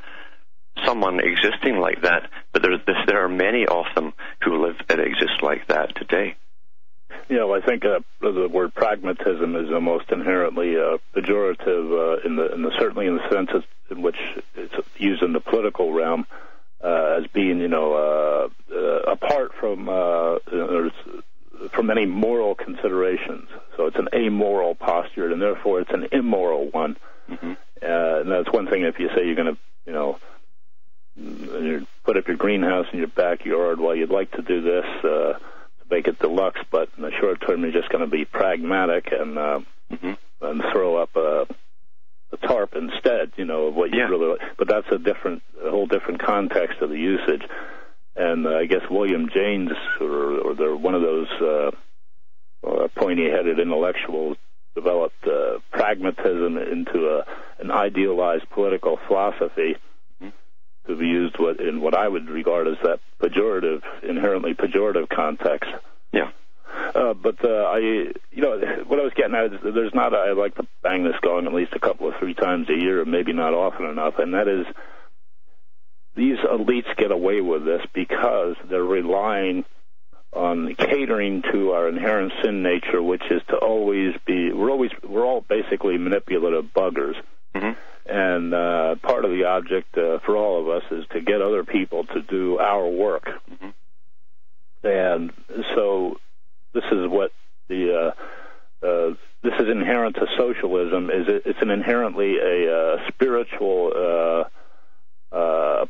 someone existing like that, but there are many of them who live and exist like that today. Yeah, well, I think the word pragmatism is the most inherently pejorative, certainly in the sense in which it's used in the political realm as being, apart from any moral considerations. So it's an amoral posture, and therefore it's an immoral one. Mm-hmm. And that's one thing if you say you're going to, you put up your greenhouse in your backyard. Well, you'd like to do this to make it deluxe, but in the short term, you're just going to be pragmatic and throw up a tarp instead. Of what you really like. But that's a whole different context of the usage. And I guess William James, or one of those pointy-headed intellectuals, developed pragmatism into an idealized political philosophy to be used in what I would regard as that inherently pejorative context. Yeah. But what I was getting at is I like to bang this going at least a couple or three times a year, maybe not often enough, and that is these elites get away with this because they're relying on catering to our inherent sin nature, which is to always be, we're all basically manipulative buggers. Mm-hmm. And part of the object for all of us is to get other people to do our work. Mm-hmm. And so this is what this is inherent to socialism. It's an inherently a spiritual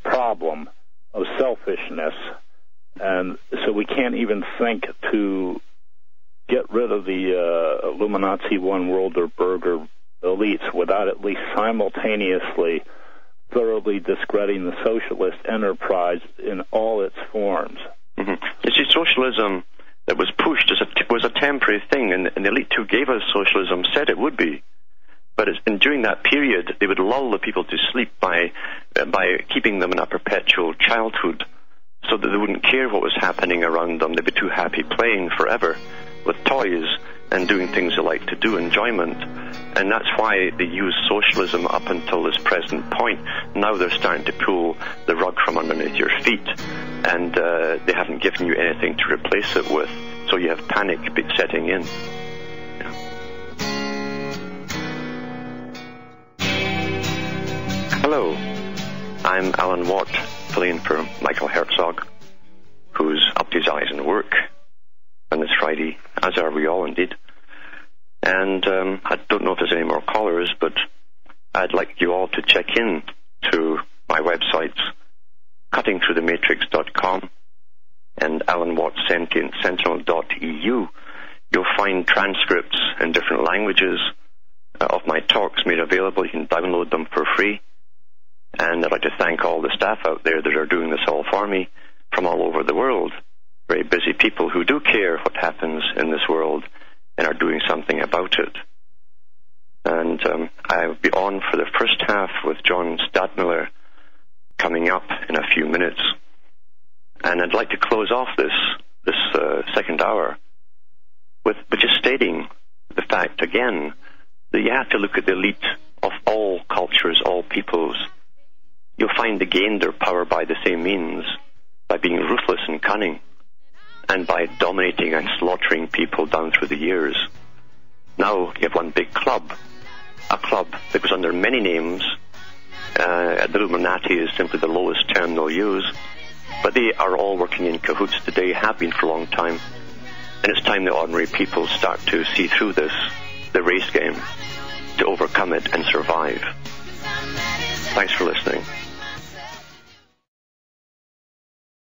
problem of selfishness, and so we can't even think to get rid of the Illuminati one world or burger elites without at least simultaneously thoroughly discrediting the socialist enterprise in all its forms. Mm-hmm. You see, socialism that was pushed was a temporary thing, and the elite who gave us socialism said it would be. But during that period, they would lull the people to sleep by keeping them in a perpetual childhood, so that they wouldn't care what was happening around them. They'd be too happy playing forever with toys and doing things they like to do, enjoyment. And that's why they use socialism up until this present point. Now they're starting to pull the rug from underneath your feet, and they haven't given you anything to replace it with, so you have panic setting in. Hello, I'm Alan Watt, filling in for Michael Herzog, who's up to his eyes in work on this Friday, as are we all indeed. And I don't know if there's any more callers, but I'd like you all to check in to my websites, cuttingthroughthematrix.com and alanwattsentientsentinel.eu. You'll find transcripts in different languages of my talks made available. You can download them for free. And I'd like to thank all the staff out there that are doing this all for me from all over the world. Very busy people who do care what happens in this world and are doing something about it. And I'll be on for the first half with John Stadmiller coming up in a few minutes. And I'd like to close off this second hour with just stating the fact again that you have to look at the elite of all cultures, all peoples. You'll find they gained their power by the same means, by being ruthless and cunning, and by dominating and slaughtering people down through the years. Now you have one big club, a club that goes under many names. The Illuminati is simply the lowest term they'll use, but they are all working in cahoots today, have been for a long time, and it's time the ordinary people start to see through this, the race game, to overcome it and survive. Thanks for listening.